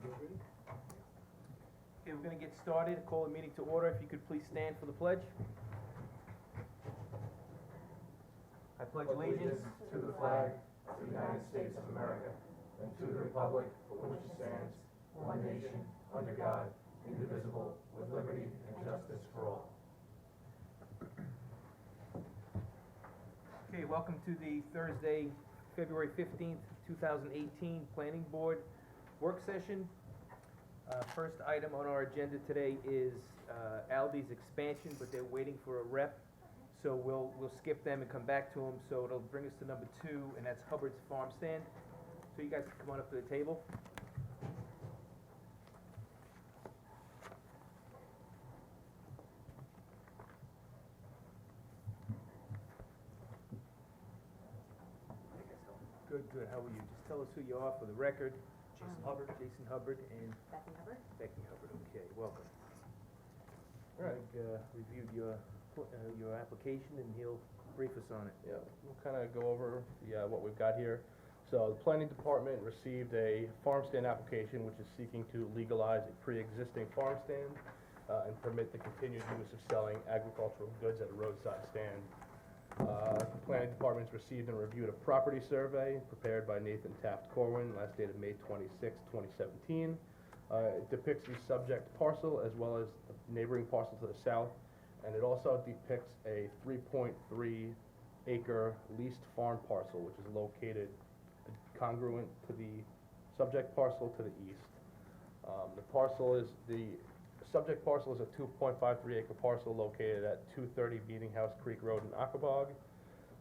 Okay, we're gonna get started, call the meeting to order, if you could please stand for the pledge. I pledge allegiance to the flag of the United States of America and to the republic for which it stands, one nation, under God, indivisible, with liberty and justice for all. Okay, welcome to the Thursday, February 15th, 2018 Planning Board Work Session. First item on our agenda today is Aldi's expansion, but they're waiting for a rep. So we'll skip them and come back to them. So it'll bring us to number 2, and that's Hubbard's Farm Stand. So you guys can come on up to the table. Good. How are you? Just tell us who you are for the record. Jason Hubbard and Becky Hubbard. Okay, welcome. All right. Greg reviewed your application, and he'll brief us on it. Yeah, we'll kind of go over what we've got here. So the planning department received a farm stand application which is seeking to legalize a pre-existing farm stand and permit the continued use of selling agricultural goods at a roadside stand. The planning department's received and reviewed a property survey prepared by Nathan Taft Corwin, last dated May 26, 2017. It depicts the subject parcel as well as the neighboring parcel to the south, and it also depicts a 3.3 acre leased farm parcel which is located congruent to the subject parcel to the east. The subject parcel is a 2.53 acre parcel located at 230 Meeting House Creek Road in Aquabog.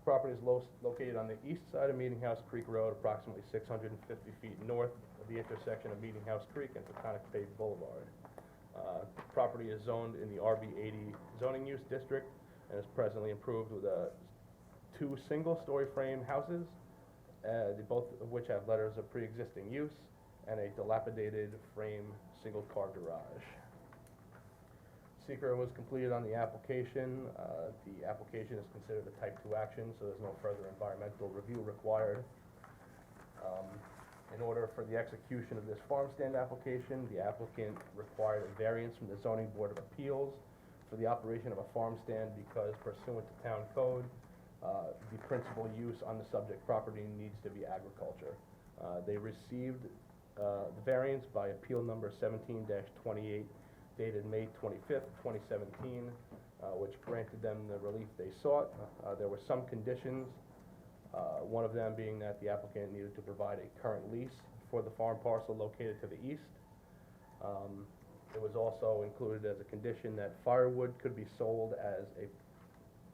Property is located on the east side of Meeting House Creek Road, approximately 650 feet north of the intersection of Meeting House Creek and Peconic Bay Boulevard. Property is zoned in the RB 80 zoning use district and is presently improved with 2 single-story frame houses, both of which have letters of pre-existing use, and a dilapidated frame single-car garage. Secret was completed on the application. The application is considered a type 2 action, so there's no further environmental review required. In order for the execution of this farm stand application, the applicant required a variance from the Zoning Board of Appeals for the operation of a farm stand because pursuant to town code, the principal use on the subject property needs to be agriculture. They received the variance by appeal number 17-28 dated May 25th, 2017, which granted them the relief they sought. There were some conditions, one of them being that the applicant needed to provide a current lease for the farm parcel located to the east. It was also included as a condition that firewood could be sold as a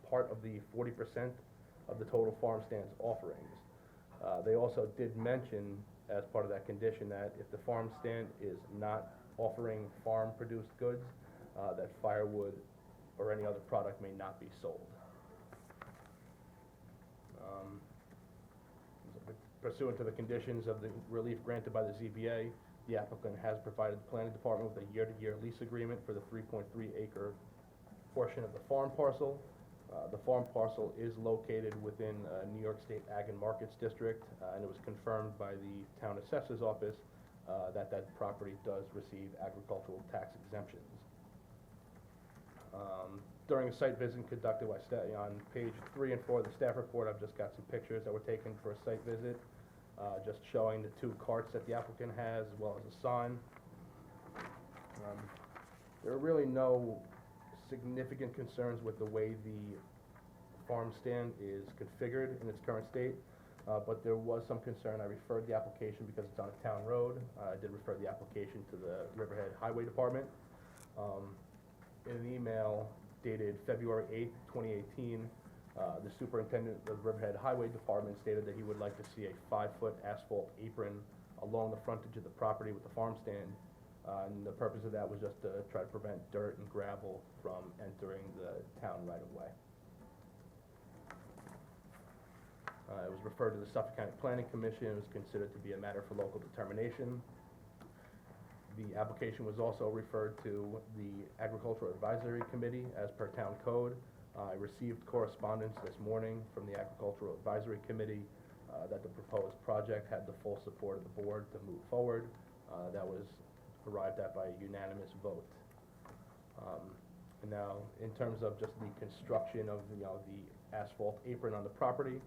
part of the 40% of the total farm stand's offerings. They also did mention as part of that condition that if the farm stand is not offering farm-produced goods, that firewood or any other product may not be sold. Pursuant to the conditions of the relief granted by the ZBA, the applicant has provided the planning department with a year-to-year lease agreement for the 3.3 acre portion of the farm parcel. The farm parcel is located within New York State Ag and Markets District, and it was confirmed by the town assessor's office that property does receive agricultural tax exemptions. During a site visit conducted by on page 3 and 4 of the staff report, I've just got some pictures that were taken for a site visit, just showing the 2 carts that the applicant has, as well as a sign. There are really no significant concerns with the way the farm stand is configured in its current state. But there was some concern. I referred the application because it's on a town road. I did refer the application to the Riverhead Highway Department. In an email dated February 8th, 2018, the superintendent of the Riverhead Highway Department stated that he would like to see a 5-foot asphalt apron along the frontage of the property with the farm stand. And the purpose of that was just to try to prevent dirt and gravel from entering the town right of way. It was referred to the Suffolk County Planning Commission. It was considered to be a matter for local determination. The application was also referred to the Agricultural Advisory Committee as per town code. I received correspondence this morning from the Agricultural Advisory Committee that the proposed project had the full support of the board to move forward. That was arrived at by a unanimous vote. And now, in terms of just the construction of, the asphalt apron on the property,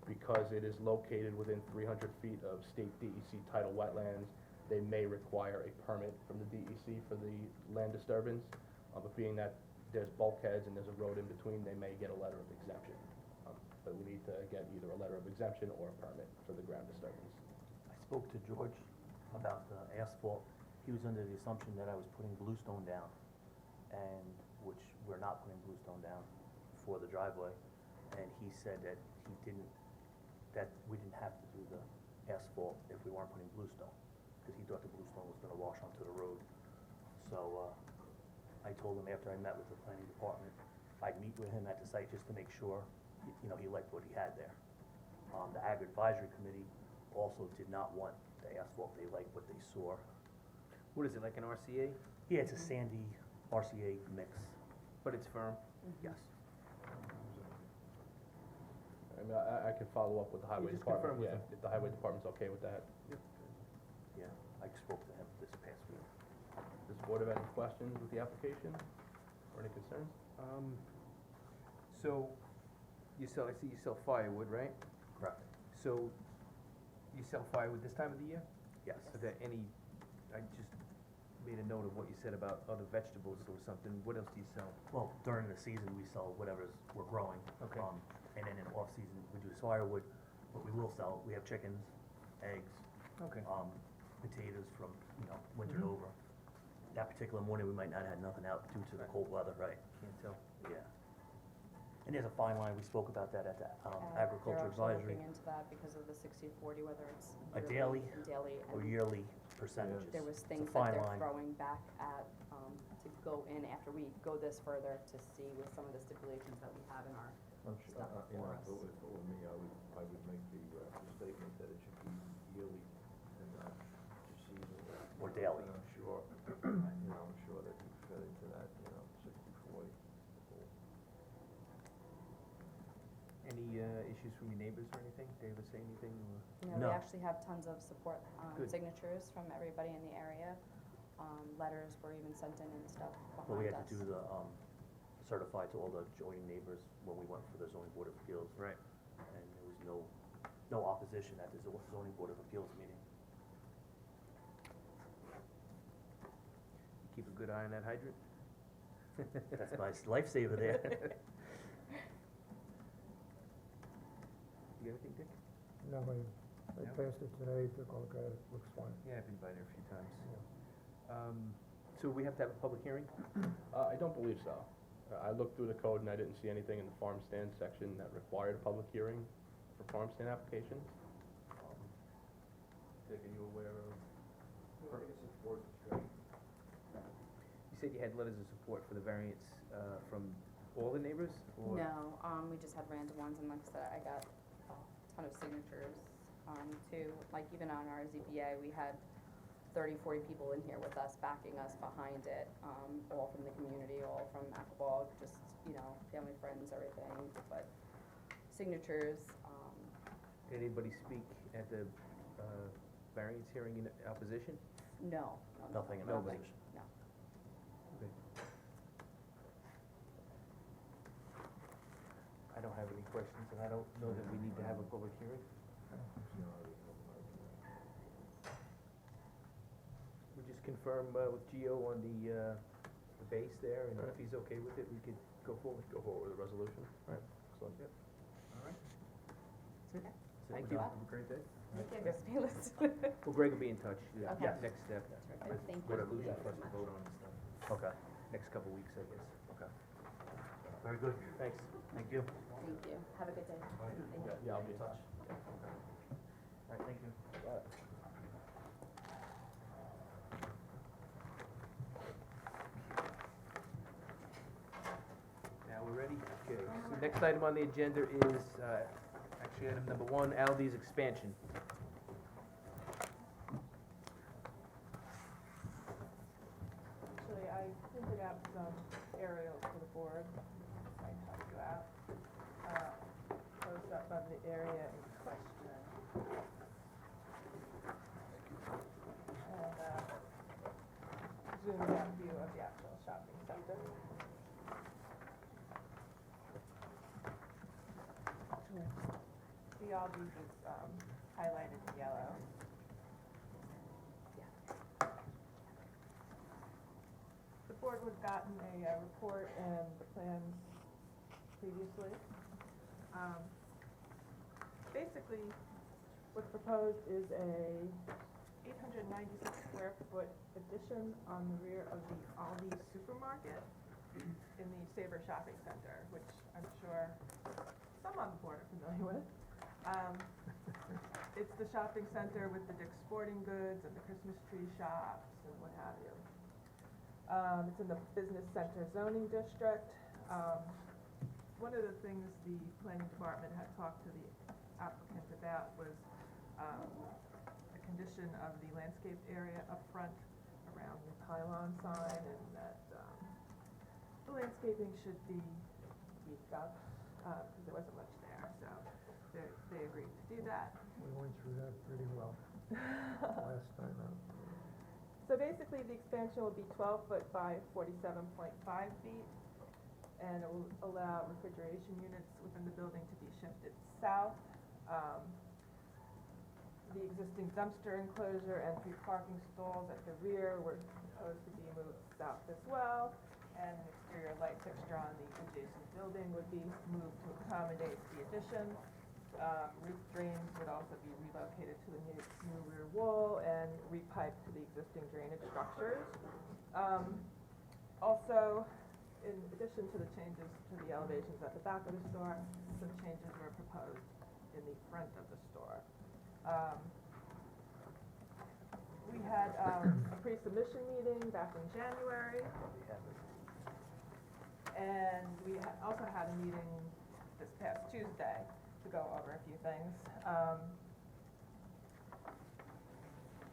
because it is located within 300 feet of state DEC tidal wetlands, they may require a permit from the DEC for the land disturbance. But being that there's bulkheads and there's a road in between, they may get a letter of exemption. But we need to get either a letter of exemption or a permit for the ground disturbance. I spoke to George about the asphalt. He was under the assumption that I was putting bluestone down, and which we're not putting bluestone down for the driveway. And he said that that we didn't have to do the asphalt if we weren't putting bluestone, because he thought the bluestone was gonna wash onto the road. So, I told him after I met with the planning department, I'd meet with him at the site just to make sure, he liked what he had there. The Ag Advisory Committee also did not want the asphalt. They liked what they saw. What is it, like an RCA? Yeah, it's a sandy RCA mix. But it's firm? Yes. I mean, I can follow up with the highway just department, confirm with yeah, them. if the highway department's okay with that. Yeah, I spoke to him this past week. Does the board have any questions with the application, or any concerns? So, I see you sell firewood, right? Correct. So, you sell firewood this time of the year? Yes. Are there any, I just made a note of what you said about other vegetables or something, what else do you sell? Well, during the season, we sell whatever's we're growing. Okay. And then in off-season, we do firewood, but we will sell, we have chickens, eggs, Okay. potatoes from, wintered over. That particular morning, we might not have nothing out due to the cold weather, right? Can't tell. Yeah. And there's a fine line, we spoke about that at the Agriculture They're also Advisory, looking into that because of the 60/40, whether it's A daily yearly and daily, or and yearly percentages. there was It's a things that fine they're line. throwing back at, to go in after we go this further to see with some of the stipulations that we have in our I'm sure, stuff for us. if it were me, I would make the statement that it should be yearly and not seasonal. Or daily. And I'm sure, I'm sure that you fit into that, 60/40. Any, issues from your neighbors or anything? Did they ever say anything, or? We No. actually have tons of support, Good. signatures from everybody in the area. Letters were even sent in and stuff behind us. But we had to do the, certified to all the joining neighbors when we went for the zoning board of appeals. Right. And there was no opposition at the zoning board of appeals meeting. Keep a good eye on that hydrant? That's my lifesaver there. You got anything, Dick? No, I No? passed it today, took a look at it, looks fine. Yeah, I've been by there a few times. So we have to have a public hearing? I don't believe so. I looked through the code and I didn't see anything in the farm stand section that required a public hearing for farm stand applications. Dick, are you aware of? You said you had letters of support for the variance, from all the neighbors, or? No, we just had random ones, and like I said, I got a ton of signatures, too. Like even on our ZBA, we had 30, 40 people in here with us, backing us behind it, all from the community, all from Aquabog, just, family, friends, everything, but signatures, Did anybody speak at the, variance hearing in opposition? no. Nothing in Nobody. opposition. No. Okay. I don't have any questions, and I don't know that we need to have a public hearing. We just confirm, with Gio on the base there, and if he's okay with it, we could go forward. Go forward with the resolution. All right, excellent. Yep. All right. Okay. Thank we're you. done. Have a great day. Thank you, Ms. Bayless. Well, Greg will be in touch, yeah, Okay. next step. Terrific. Thank you. Resolution for us very to much. vote on and stuff, Okay, next couple weeks, I guess. okay. Very good. Thanks. Thank you. Thank you. Have a good day. Thank you. Yeah, I'll be in touch. All right, thank you. Got it. Now we're ready? Okay, so next item on the agenda is, actually item number 1, Aldi's expansion. Actually, I printed out some aerials for the board, I help you out. Close up of the area in question. And, zoomed out view of the actual shopping center. The Aldi's is highlighted in yellow. The board would gotten a report and the plans previously. Basically, what's proposed is a 896 square foot addition on the rear of the Aldi supermarket in the Sabre Shopping Center, which I'm sure some on the board are familiar with. It's the shopping center with the Dick's Sporting Goods and the Christmas tree shops and what have you. It's in the business center zoning district. One of the things the planning department had talked to the applicant about was the condition of the landscape area up front around the pylon sign, and that the landscaping should be beefed up, because there wasn't much there, so they agreed to do that. We went through that pretty well last time out. So basically, the expansion will be 12 foot by 47.5 feet, and it will allow refrigeration units within the building to be shifted south. The existing dumpster enclosure and 3 parking stalls at the rear were proposed to be moved south as well, and an exterior light fixture on the adjacent building would be moved to accommodate the addition. Roof drains would also be relocated to the new rear wall and repiped to the existing drainage structures. Also, in addition to the changes to the elevations at the back of the store, some changes were proposed in the front of the store. We had a pre-submission meeting back in January, and we also had a meeting this past Tuesday to go over a few things.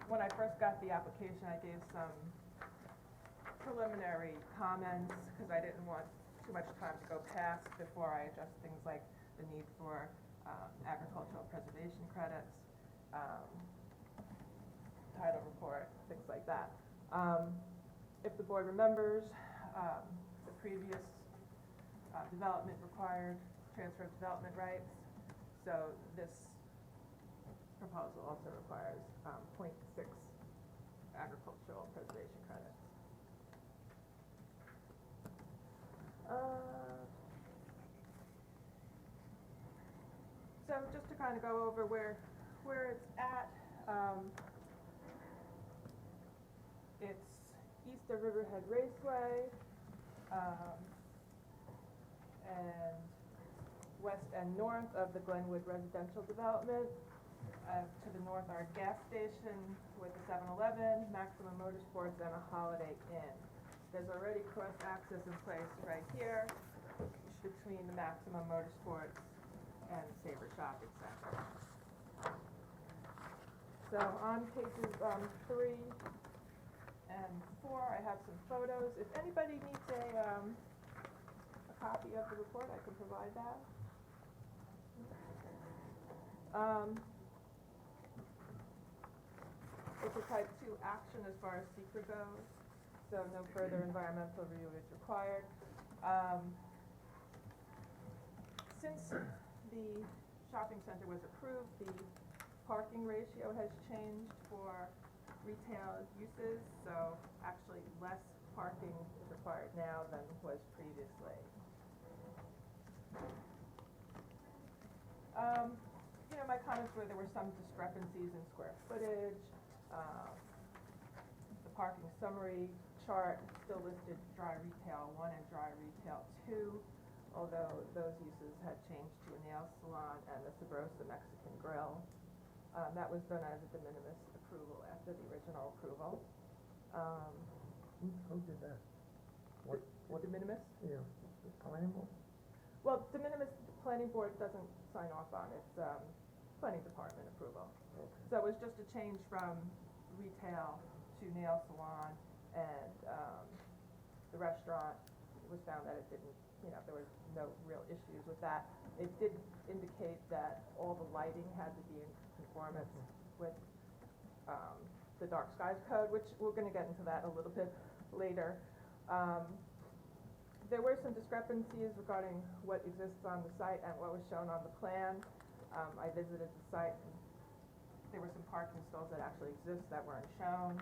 When I first got the application, I gave some preliminary comments because I didn't want too much time to go past before I addressed things like the need for agricultural preservation credits, title report, things like that. If the board remembers, the previous development required transfer of development rights, so this proposal also requires 0.6 agricultural preservation credits. So just to kind of go over where it's at, it's east of Riverhead Raceway, and west and north of the Glenwood residential development. To the north are a gas station with a 7-Eleven, Maximum Motorsports, and a Holiday Inn. There's already cross-access in place right here between the Maximum Motorsports and Sabre Shopping Center. So on pages 3 and 4, I have some photos. If anybody needs a copy of the report, I can provide that. It's a type 2 action as far as secret goes, so no further environmental review is required. Since the shopping center was approved, the parking ratio has changed for retail uses, so actually less parking is required now than was previously. You know, my comments were there were some discrepancies in square footage. The parking summary chart still listed dry retail 1 and dry retail 2, although those uses had changed to a nail salon and the Sabrosa Mexican Grill. That was done as a de minimis approval after the original approval. Who did that? The de minimis? Yeah, the planning board? Well, de minimis, the planning board doesn't sign off on it. It's planning department approval. Okay. So it was just a change from retail to nail salon, and the restaurant, it was found that it didn't, you know, there was no real issues with that. It did indicate that all the lighting had to be in conformance with the the dark skies code, which we're gonna get into that a little bit later. There were some discrepancies regarding what exists on the site and what was shown on the plan. I visited the site, and there were some parking stalls that actually exist that weren't shown.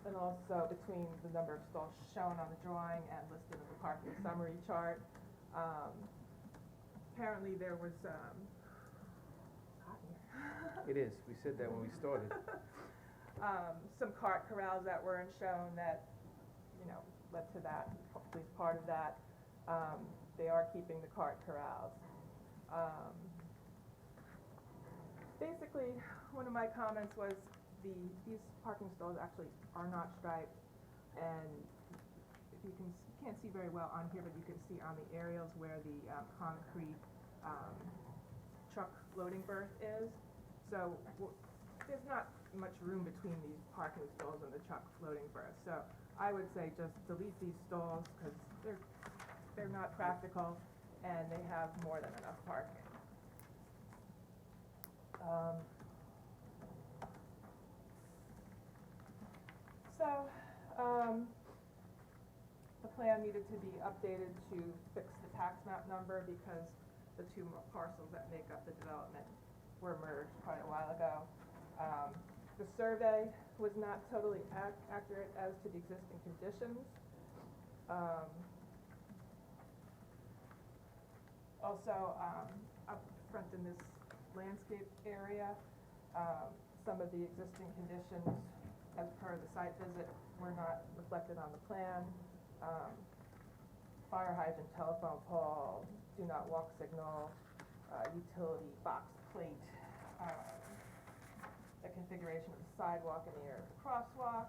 And also between the number of stalls shown on the drawing and listed in the parking summary chart. Apparently there was, hot here. It is, we said that when we started. Some cart corrals that weren't shown that, you know, led to that, at least part of that. They are keeping the cart corrals. Basically, one of my comments was these parking stalls actually are not striped, and if you can't see very well on here, but you can see on the aerials where the concrete truck loading berth is. So there's not much room between these parking stalls and the truck loading berth. So I would say just delete these stalls because they're not practical and they have more than enough parking. The plan needed to be updated to fix the tax map number because the two parcels that make up the development were merged quite a while ago. The survey was not totally accurate as to the existing conditions. Also, up front in this landscape area, some of the existing conditions as per the site visit were not reflected on the plan. Fire hydrant, telephone pole, do not walk signal, utility box plate, the configuration of the sidewalk and the area of the crosswalk.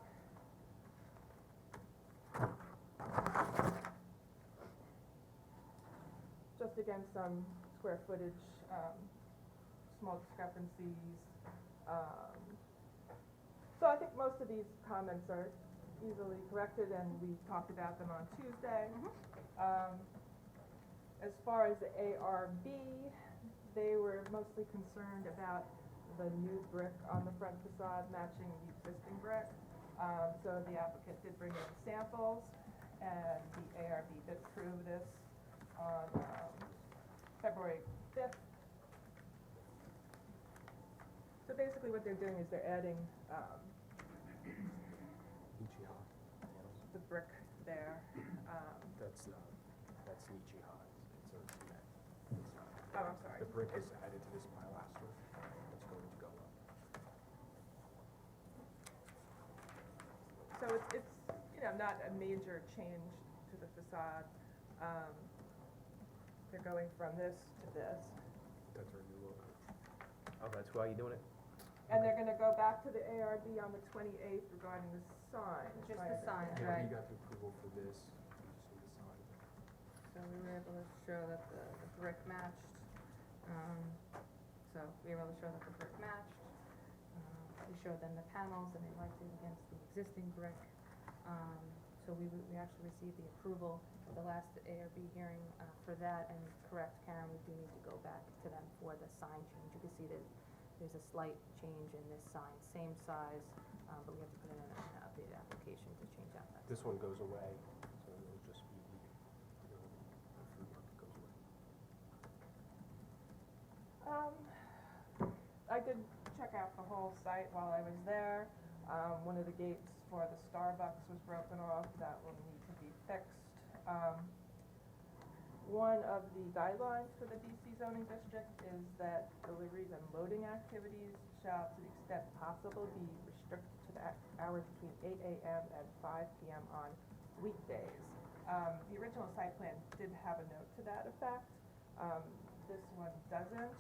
Just again, some square footage, small discrepancies. So I think most of these comments are easily corrected, and we talked about them on Tuesday. As far as the ARB, they were mostly concerned about the new brick on the front facade matching the existing brick. So the applicant did bring in samples, and the ARB did approve this on February 5th. So basically what they're doing is they're adding the brick there. That's Nichihara. It's a cement. Oh, I'm sorry. The brick is added to this pilaster. It's going to go up. So it's you know, not a major change to the facade. They're going from this to this. That's our new logo. Oh, that's why you're doing it? And they're gonna go back to the ARB on the 28th regarding the sign. Just the sign, Yeah, right. we got the approval for this. We just need to sign it. So we were able to show that the brick matched. So we were able to show that the brick matched. We showed them the panels and they liked it against the existing brick. So we actually received the approval at the last ARB hearing for that. And correct, Karen, we do need to go back to them for the sign change. You can see that there's a slight change in this sign, same size, but we have to put in an updated application to change out that. This one goes away, so it'll just be, the food market goes away. I did check out the whole site while I was there. One of the gates for the Starbucks was broken off. That will need to be fixed. One of the guidelines for the BC zoning district is that deliveries and loading activities shall, to the extent possible, be restricted to the hours between 8 a.m. and 5 p.m. on weekdays. The original site plan did have a note to that effect. This one doesn't.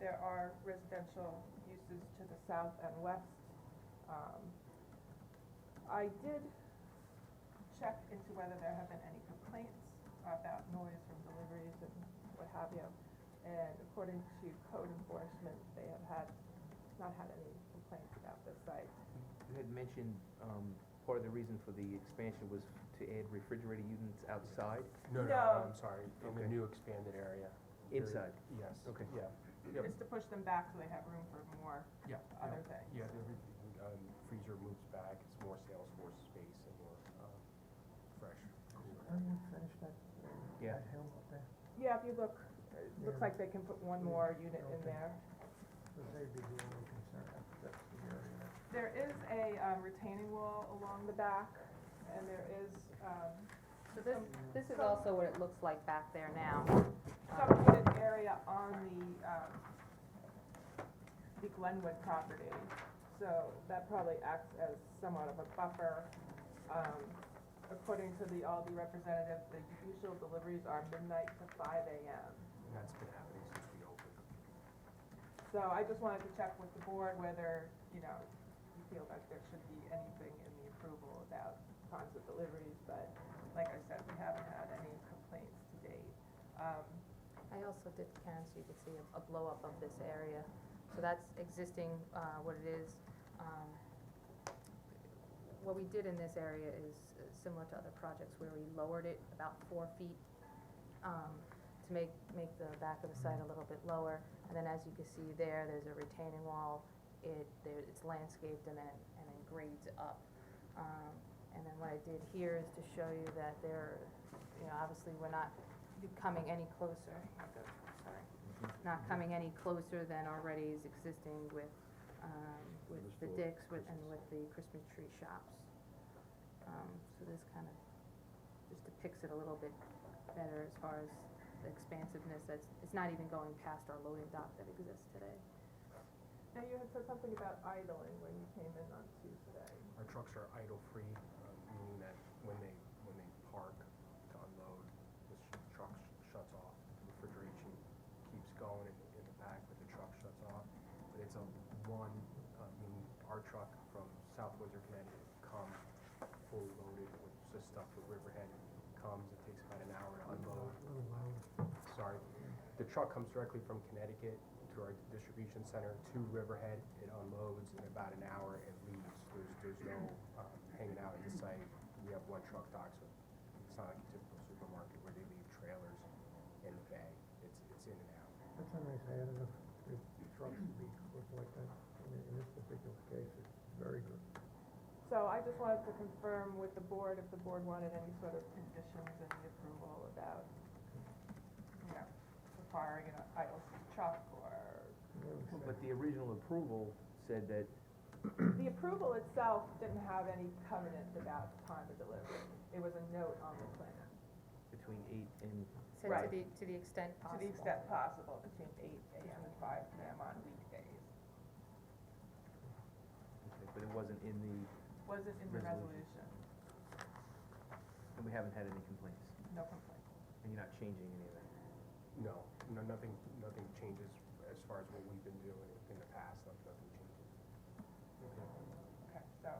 There are residential uses to the south and west. I did check into whether there have been any complaints about noise from deliveries and what have you. And according to code enforcement, they have not had any complaints about this site. You had mentioned, part of the reason for the expansion was to add refrigerator units outside. No, No. I'm sorry, in the Okay. new expanded area. Inside. Yes. Okay. Yeah. Yep. It's to push them back so they have room for more Yeah. other things. Yeah, the freezer moves back, it's more Salesforce space and more, fresh, cooler. How do you finish that, Yeah. that hill up there? Yeah, if you look, it looks Yeah. like they can put one more unit in Okay. there. So they'd be the only concern, that's the area. There is a retaining wall along the back, and there is, So this is also what it looks like back there now. some wooded area on the Glenwood property. So that probably acts as somewhat of a buffer. According to the Aldi representative, the usual deliveries are midnight to 5 AM. And that's been happening since we opened. So I just wanted to check with the board whether, you know, you feel like there should be anything in the approval about times of deliveries, but like I said, we haven't had any complaints to date. I also did, Karen, so you could see a blow up of this area. So that's existing, what it is. What we did in this area is similar to other projects where we lowered it about 4 feet to make the back of the site a little bit lower. And then as you can see there, there's a retaining wall. It's landscaped and then grades up. And then what I did here is to show you that obviously we're not coming any closer. Not coming any closer than already is existing with the Dick's and with the Christmas tree shops. So this kind of just depicts it a little bit better as far as the expansiveness. It's not even going past our loading dock that exists today. And you had said something about idling when you came in on Tuesday. Our trucks are idle-free, meaning that when they park to unload, the truck shuts off. The refrigeration keeps going in the back, but the truck shuts off. But it's meaning our truck from South Windsor, Connecticut comes fully loaded with just stuff with Riverhead. It takes about an hour to unload. A little louder. Sorry. The truck comes directly from Connecticut to our distribution center to Riverhead. It unloads in about an hour and leaves. There's no hanging out at the site. We have one truck dock, so it's not like a typical supermarket where they leave trailers in the bay. It's in and out. That's a nice additive, the trucks to be equipped like that, in this particular case, it's very good. So I just wanted to confirm with the board if the board wanted any sort of conditions in the approval about, requiring an idle truck or. But the original approval said that, The approval itself didn't have any covenant about time of delivery. It was a note on the plan, between 8 and, Said Right. to the extent to possible. the extent possible, between 8 AM and 5 PM on weekdays. but it wasn't in the, Wasn't in the Resolution. resolution, and we haven't had any complaints, no complaint. and you're not changing any of that. No, nothing changes as far as what we've been doing in the past. Nothing changes. Okay, so,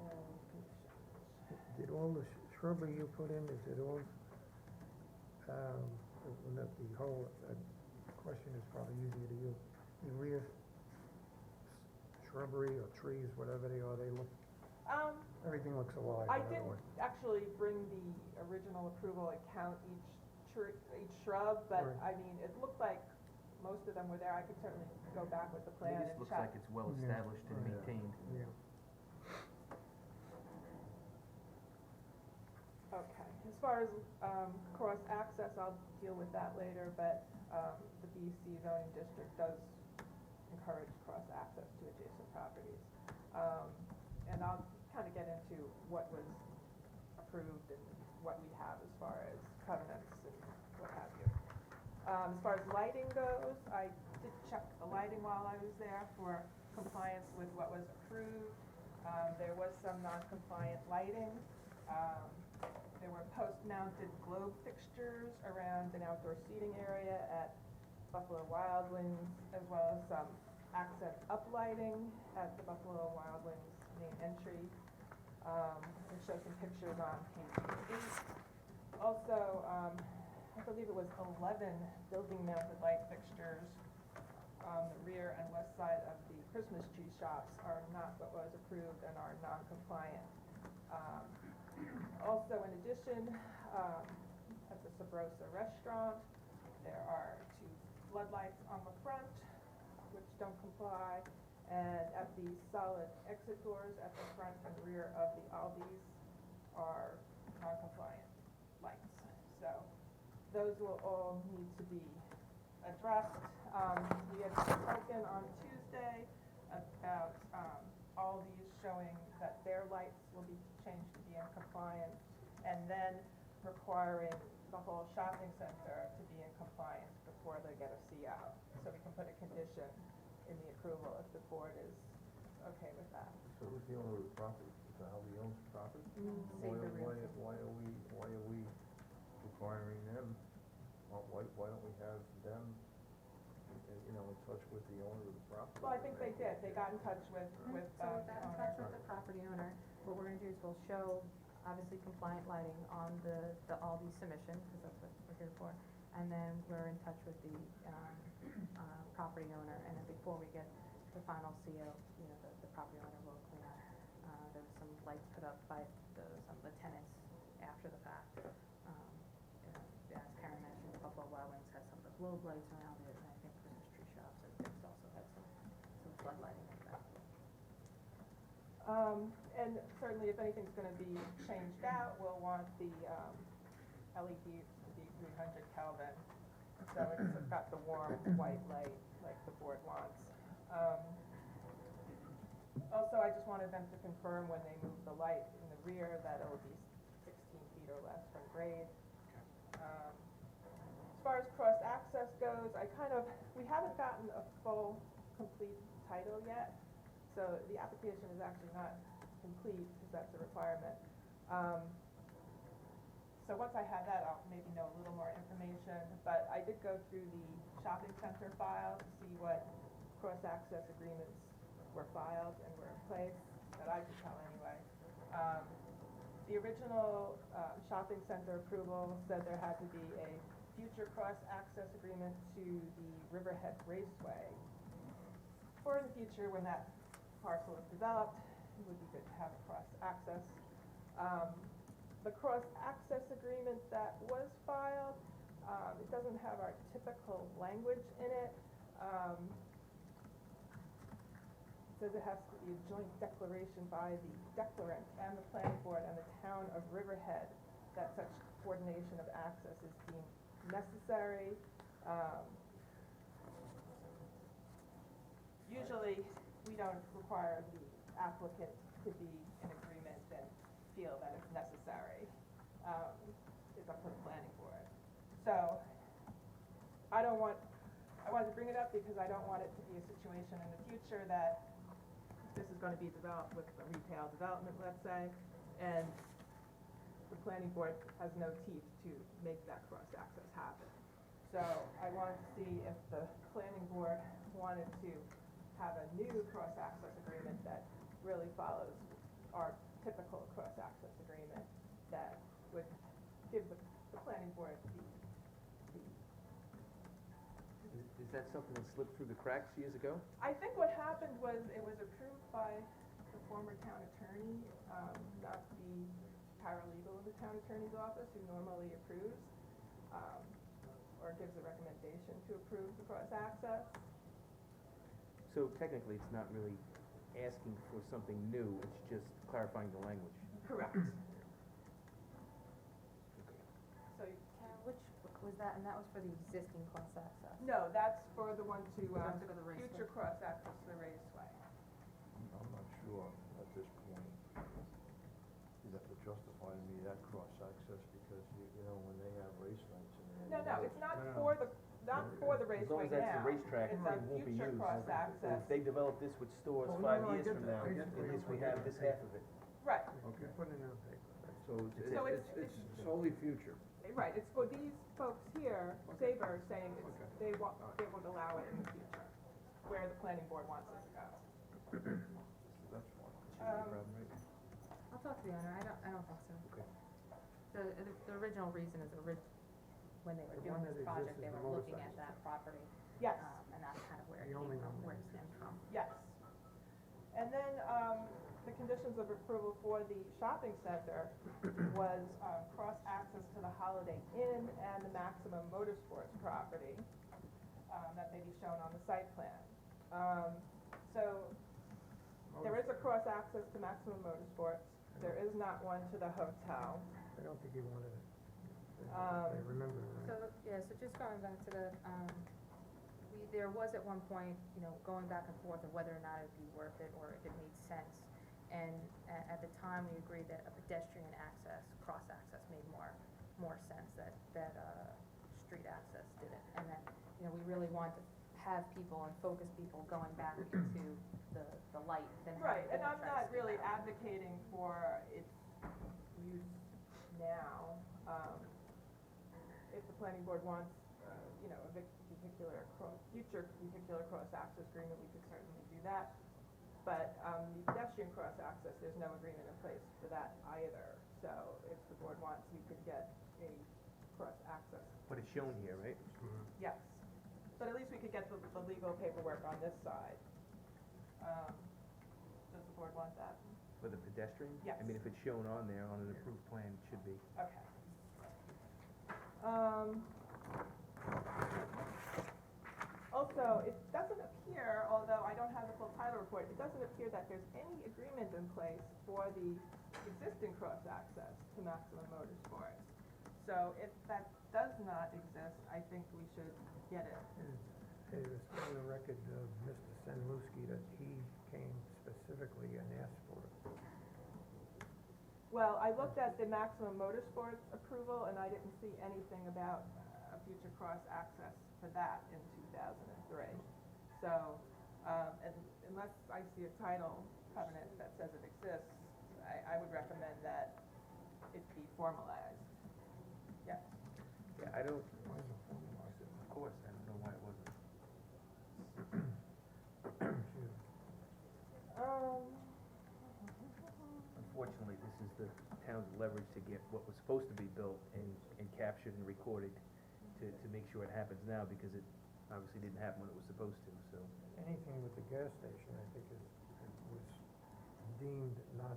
no conditions. Did all the shrubbery you put in, is it all, the whole, question is probably easier to you, the rear shrubbery or trees, whatever they are, they look, everything looks alive, I in other didn't words. actually bring the original approval and count each shrub, but Right. I mean, it looked like most of them were there. I could certainly go back with the plan and This looks check. like it's well Yeah. established and Yeah. maintained. Yeah. Okay, as far as, cross access, I'll deal with that later, but, the BC zoning district does encourage cross access to adjacent properties. And I'll kind of get into what was approved and what we have as far as covenants and what have you. As far as lighting goes, I did check the lighting while I was there for compliance with what was approved. There was some non-compliant lighting. There were post-mounted globe fixtures around an outdoor seating area at Buffalo Wild Wings, as well as some accent uplighting at the Buffalo Wild Wings main entry. It shows some pictures on page 8. Also, I believe it was 11 building-mounted light fixtures on the rear and west side of the Christmas tree shops are not what was approved and are non-compliant. Also, in addition, at the Sabrosa restaurant, There are 2 floodlights on the front, which don't comply, and at the solid exit doors at the front and rear of the Aldi's are non-compliant lights. So those will all need to be addressed. We had spoken on Tuesday about Aldi's showing that their lights will be changed to be in compliance, and then requiring the whole shopping center to be in compliance before they get a CO. So we can put a condition in the approval if the board is okay with that. So who's the owner of the property? Is that how we own the property? Save the real estate. Why are we requiring them? Why don't we have them, in touch with the owner of the property? Well, I think they did. They got in touch with So we got in owner. touch with the property owner. What we're gonna do is we'll show, obviously compliant lighting on the Aldi submission, because that's what we're here for. And then we're in touch with the, property owner, and then before we get the final CO, the property owner will clean up. There was some lights put up by some of the tenants after the fact. As Karen mentioned, Buffalo Wild Wings has some of the globe lights around it, and I think Christmas Tree Shops and things also have some floodlighting like that. And certainly if anything's gonna be changed out, we'll want the, LEDs to be 300 Kelvin. So it's got the warm white light like the board wants. Also, I just wanted them to confirm when they move the light in the rear that it'll be 16 feet or less from grade. As far as cross-access goes, we haven't gotten a full, complete title yet. So the application is actually not complete, because that's a requirement. So once I have that, I'll maybe know a little more information, but I did go through the shopping center file to see what cross-access agreements were filed and were in place, that I could tell anyway. The original shopping center approval said there had to be a future cross-access agreement to the Riverhead Raceway. For the future, when that parcel is developed, it would be good to have a cross-access. The cross-access agreement that was filed, it doesn't have our typical language in it. It says it has to be a joint declaration by the declarant and the planning board and the town of Riverhead that such coordination of access is deemed necessary. Usually, we don't require the applicant to be in agreement and feel that it's necessary. It's up to the planning board. So, I wanted to bring it up because I don't want it to be a situation in the future that this is gonna be developed with a retail development, let's say, and the planning board has no teeth to make that cross-access happen. So I wanted to see if the planning board wanted to have a new cross-access agreement that really follows our typical cross-access agreement that would give the planning board Is that something that slipped through the cracks years ago? I think what happened was it was approved by the former town attorney, not the paralegal in the town attorney's office who normally approves, or gives a recommendation to approve the cross-access. So technically, it's not really asking for something new, it's just clarifying the language. Correct. So, Karen, which was that, and that was for the existing cross access? no, that's for the one to, That's for the raceway. future cross-access to the raceway. I'm not sure at this point. You'd have to justify to me that cross-access because, when they have race nights and. No, it's not No, no, for the, not for the As long raceway as that's now. the racetrack, It's it a won't be future used. cross-access. If they develop this with stores Oh, no, 5 no, I years get from that. now, I get at that. least we have this half of it. Right, Okay. Put it on paper. So So it's solely future. right, it's for these folks here, Saber, saying it's, Okay. they would allow it in the future, where the planning board wants us to go. That's fine. I'll talk to the owner, I don't think so. Okay. The original reason is when they were The doing one this that project, exists they is the were looking at motorcycle that property, Yes, and that's kind of where it The came only from, one where that it stemmed from. yes. And then, the condition conditions of approval for the shopping center was, cross-access to the Holiday Inn and the Maximum Motorsports property, that may be shown on the site plan. So, there is a cross-access to Maximum Motorsports, there is not one to the hotel. I don't think he wanted it. Um, I remember, So, yeah, so just going back to the, there was at one point, you know, going back and forth of whether or not it'd be worth it or if it made sense. And at the time, we agreed that a pedestrian access, cross-access made more sense, that street access didn't. And that, you know, we really wanted to have people and focus people going back into the light than Right, having and people I'm try to not skip really out. advocating for its use now. If the planning board wants, you know, a future vehicular cross-access agreement, we could certainly do that. But, the pedestrian cross-access, there's no agreement in place for that either. So if the board wants, we could get a cross-access. But it's shown here, right? Yes, but at least we could get the legal paperwork on this side. Does the board want that? For the pedestrian? Yes. I mean, if it's shown on there, on an approved plan, it should be. Okay. Also, it doesn't appear, although I don't have the full title report, it doesn't appear that there's any agreement in place for the existing cross-access to Maximum Motorsports. So if that does not exist, I think we should get it. It was on the record of Mr. Senlewski that he came specifically and asked for it. Well, I looked at the Maximum Motorsports approval, and I didn't see anything about a future cross-access for that in 2003. So, and unless I see a title covenant that says it exists, I would recommend that it be formalized. Yes. Yeah, I don't, Why is it formalized? of course, I don't know why it wasn't. Excuse me. Unfortunately, this is the town's leverage to get what was supposed to be built and captured and recorded to make sure it happens now, because it obviously didn't happen when it was supposed to, so. Anything with the gas station, I think was deemed not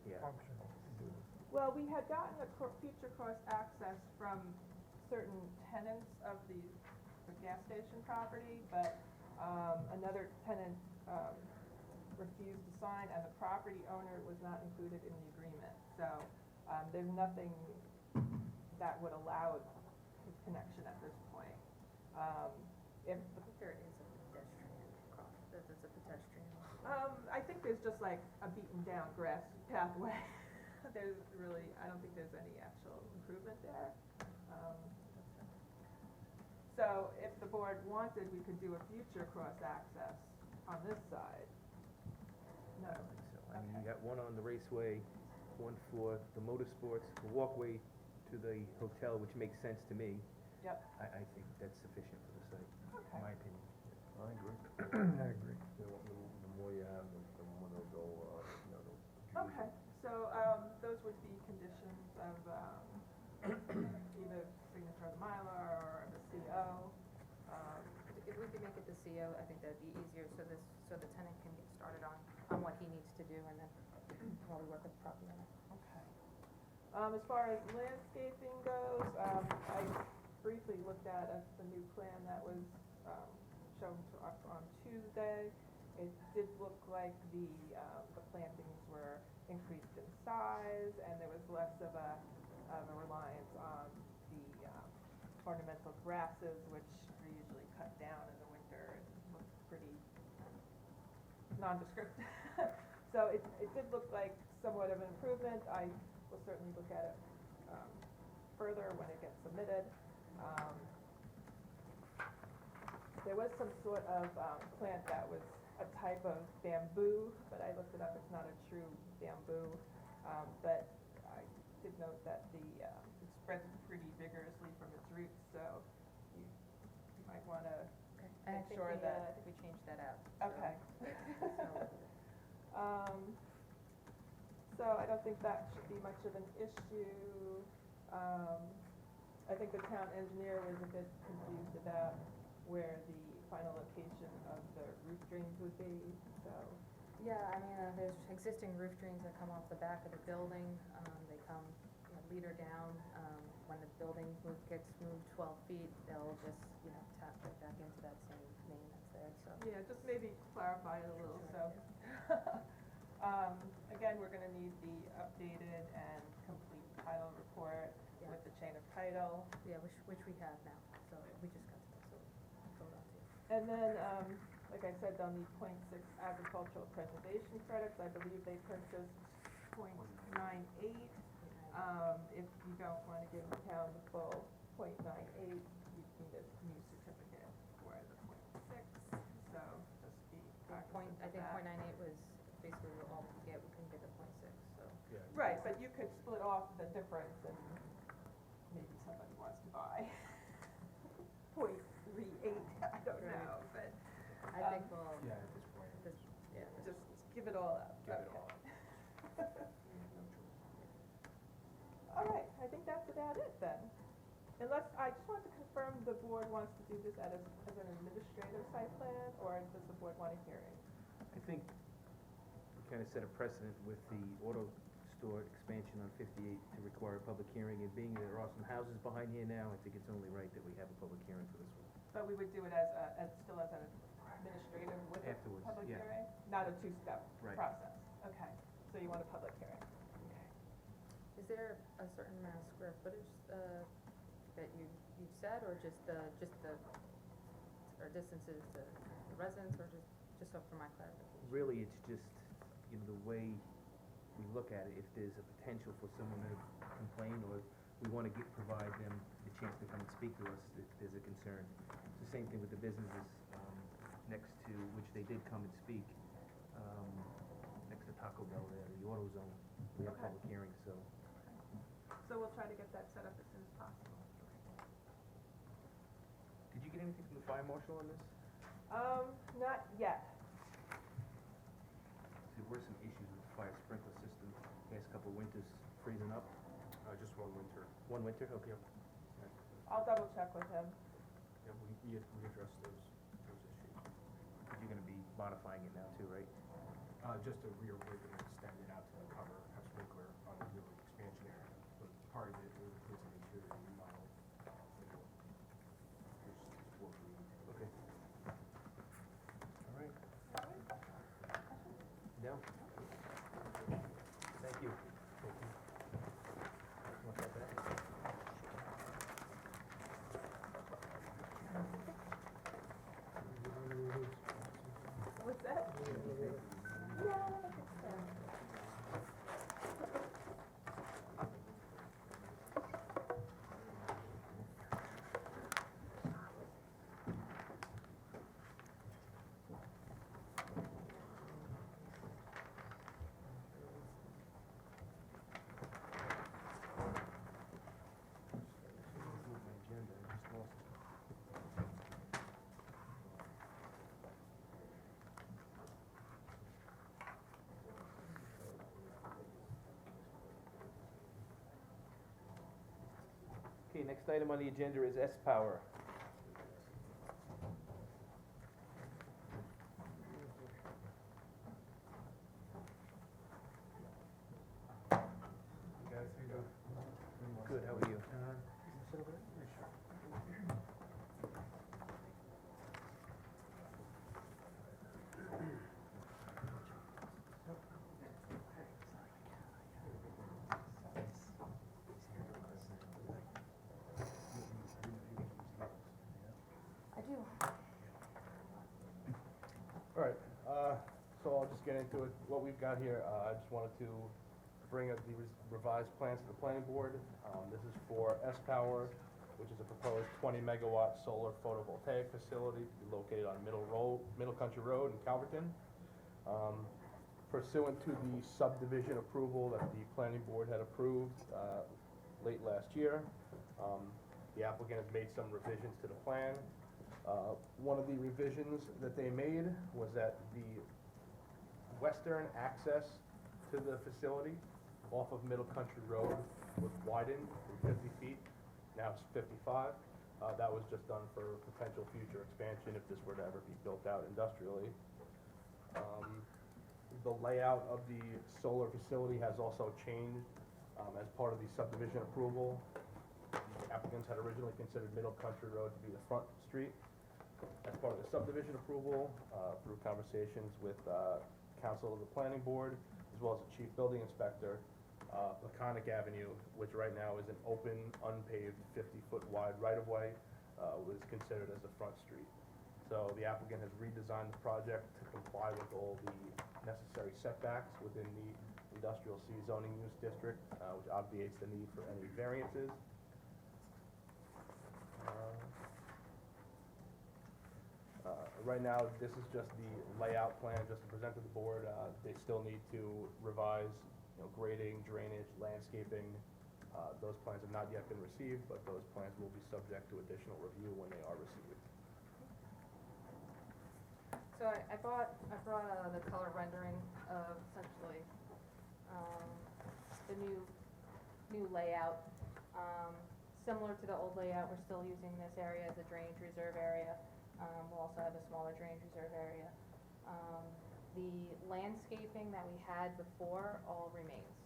Yeah. functional to do. Well, we had gotten a future cross-access from certain tenants of the gas station property, but another tenant refused to sign, and the property owner was not included in the agreement. So there's nothing that would allow his connection at this point. If I think there is a pedestrian cross, there's a pedestrian. I think there's just like a beaten down grass pathway. There's really, I don't think there's any actual improvement there. So if the board wanted, we could do a future cross-access on this side. No. I don't think so. I mean, you Okay. got one on the raceway, one for the motorsports, the walkway to the hotel, which makes sense to me. Yep. I think that's sufficient for the site, in Okay. my opinion. I agree. I agree. The more you have, the more they'll go, you know, they'll. Okay, so, those would be conditions of, either signature of the Mylar or the CO. If we could make it the CO, I think that'd be easier, so the tenant can get started on what he needs to do, and then while we work with the property owner. Okay. As far as landscaping goes, I briefly looked at the new plan that was, shown to us on Tuesday. It did look like the plantings were increased in size, and there was less of a reliance on the ornamental grasses, which are usually cut down in the winter and look pretty nondescript. So it did look like somewhat of an improvement. I will certainly look at it further when it gets submitted. There was some sort of plant that was a type of bamboo, but I looked it up, it's not a true bamboo. But I did note that it spreads pretty vigorously from its roots, so you might wanna, Okay. And I Make think sure we, that- I think we changed that out. so- okay. So, So I don't think that should be much of an issue. I think the town engineer was a bit confused about where the final location of the roof drains would be, so Yeah, I mean, there's existing roof drains that come off the back of the building, they come, you know, leader down, when the building gets moved 12 feet, they'll just, you know, tap right back into that same main that's there, so. Yeah, just maybe clarify it a little, so. Again, we're gonna need the updated and complete title report Yeah. with the chain of title. Yeah, which we have now, so we just got to, so, hold on to. And then, like I said, they'll need .6 agricultural preservation credits, I believe they purchased .98. If you don't wanna give the town the full .98, you need a new certificate for the .6, so just be Point, cognizant I of think that. .98 was basically all we could get, we couldn't get the .6, so. Right, but you could split off the difference and maybe somebody wants to buy .38, I don't know, but I think we'll, Yeah, at this point. this, yeah, just give it all up. Give it all Okay. All right, I think that's about it then. Unless, I just want to confirm the board wants to do this as an administrative site plan, or does the board want a hearing? I think we kind of set a precedent with the auto store expansion on 58 to require a public hearing, and being there are some houses behind here now, I think it's only right that we have a public hearing for this one. But we would do it as still as an administrative with a Afterwards, public yeah. hearing? Not a two-step Right. process? Okay, so you want a public hearing? is there a certain amount of square footage, that you've said, or just the, or distances to the residents, or just so for my clarification? Really, it's just, you know, the way we look at it, if there's a potential for someone to complain, or we want to provide them the chance to come and speak to us if there's a concern. It's the same thing with the businesses, next to, which they did come and speak, next to Taco Bell there, the auto zone, we have a Okay. public hearing, so. So we'll try to get that set up as soon as possible. Did you get anything from the fire marshal on this? Not yet. There were some issues with the fire sprinkler system, past couple winters freezing up. Just one winter. One winter, okay. I'll double check with him. Yeah, we addressed those issues. But you're gonna be modifying it now too, right? Just to we're going to extend it out to cover a sprinkler on the new expansion area, but part of it will include some interior remodel. Okay. All right. No? Thank you. Want that back? What's that? Okay, next item on the agenda is S-Power. Good, how are you? I do. All right, so I'll just get into it. What we've got here, I just wanted to bring up the revised plans to the planning board. This is for S-Power, which is a proposed 20-megawatt solar photovoltaic facility to be located on Middle Country Road in Calverton. Pursuant to the subdivision approval that the planning board had approved late last year, the applicant has made some revisions to the plan. One of the revisions that they made was that the western access to the facility off of Middle Country Road was widened from 50 feet, now it's 55. That was just done for potential future expansion if this were to ever be built out industrially. The layout of the solar facility has also changed, as part of the subdivision approval. The applicants had originally considered Middle Country Road to be the front street. As part of the subdivision approval, through conversations with, council of the planning board, as well as the chief building inspector, Peconic Avenue, which right now is an open, unpaved, 50-foot wide right-of-way, was considered as the front street. So the applicant has redesigned the project to comply with all the necessary setbacks within the industrial C zoning use district, which obviates the need for any variances. Right now, this is just the layout plan, just to present to the board. They still need to revise, grading, drainage, landscaping. Those plans have not yet been received, but those plans will be subject to additional review when they are received. So I brought the color rendering of essentially, the new layout. Similar to the old layout, we're still using this area as a drainage reserve area. We'll also have a smaller drainage reserve area. The landscaping that we had before all remains.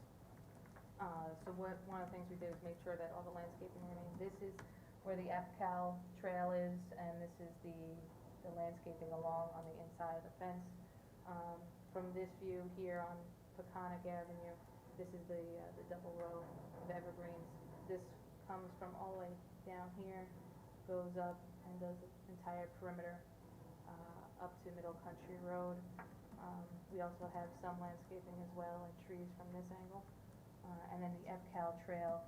So one of the things we did is make sure that all the landscaping remains. This is where the FCAL trail is, and this is the landscaping along on the inside of the fence. From this view here on Peconic Avenue, this is the double row of evergreens. This comes from all the way down here, goes up and does the entire perimeter up to Middle Country Road. We also have some landscaping as well and trees from this angle. And then the FCAL trail,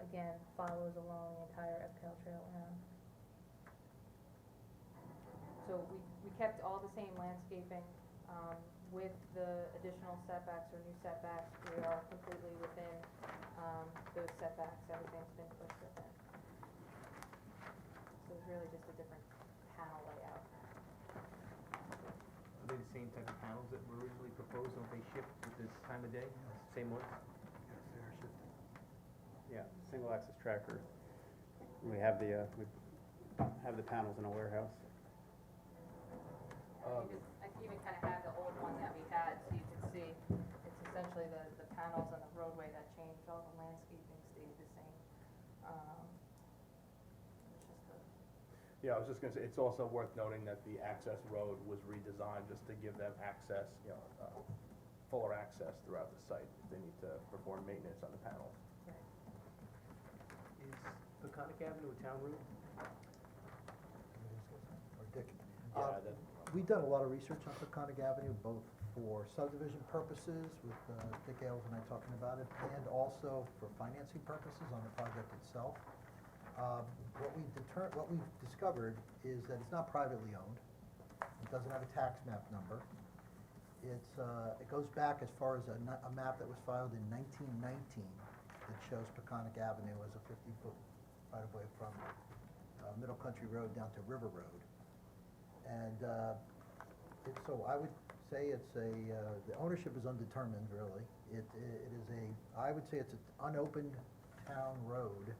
again, follows along the entire FCAL trail around. So we kept all the same landscaping, with the additional setbacks or new setbacks. We are completely within, those setbacks. Everything's been pushed within. So it's really just a different panel layout. Are they the same type of panels that were originally proposed? Don't they shift with this time of day? Same ones? Yeah, single axis tracker. We have the panels in a warehouse. I can even kind of have the old one that we had, so you can see, it's essentially the panels and the roadway that changed, all the landscaping stayed the same. It's just a, Yeah, I was just gonna say, it's also worth noting that the access road was redesigned just to give them access, fuller access throughout the site if they need to perform maintenance on the panels. Is Peconic Avenue a town road? Or Dick. Yeah, that, We've done a lot of research on Peconic Avenue, both for subdivision purposes, with Dick Ailes and I talking about it, and also for financing purposes on the project itself. What we've discovered is that it's not privately owned. It doesn't have a tax map number. It goes back as far as a map that was filed in 1919 that shows Peconic Avenue as a 50-foot right-of-way from Middle Country Road down to River Road. And so I would say the ownership is undetermined, really. It is I would say it's an unopened town road,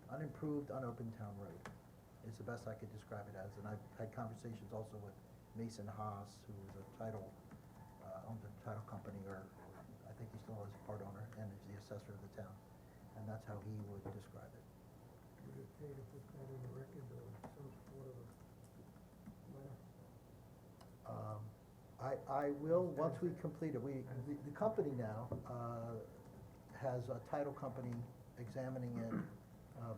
unimproved, unopened town road. Is the best I could describe it as. And I've had conversations also with Mason Haas, who is owns a title company, or I think he still is a part owner, and is the assessor of the town. And that's how he would describe it. Would it pay to put that in the record or some sort of a letter? I will, once we complete it, the company now, has a title company examining it,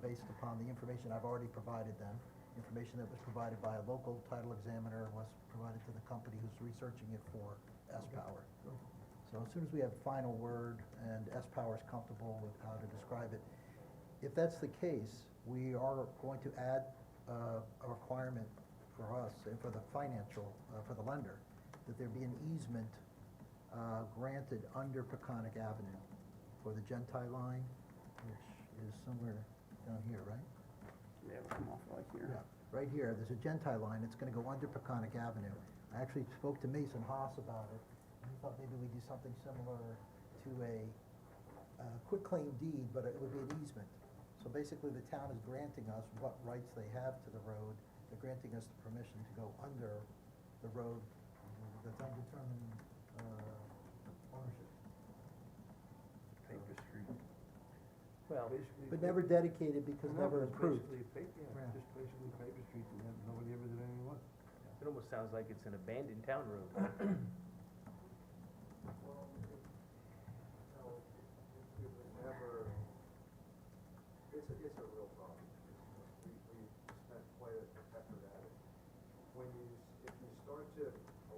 based upon the information I've already provided them. Information that was provided by a local title examiner was provided to the company who's researching it for S-Power. So as soon as we have final word and S-Power is comfortable with how to describe it, if that's the case, we are going to add a requirement for us and for the for the lender, that there be an easement granted under Peconic Avenue for the Gentile line, which is somewhere down here, right? Yeah, it'll come off like here. Yeah, right here, there's a Gentile line, it's gonna go under Peconic Avenue. I actually spoke to Mason Haas about it, and he thought maybe we'd do something similar to a quitclaim deed, but it would be an easement. So basically, the town is granting us what rights they have to the road, they're granting us the permission to go under the road that's undetermined ownership. Paper Street. Well, Basically. But never dedicated because No, never it's improved. basically Yeah. just basically Paper Street, and nobody ever did any work. it almost sounds like it's an abandoned town road. Well, it was never, it's a real problem. We spent quite an effort at it. If you start to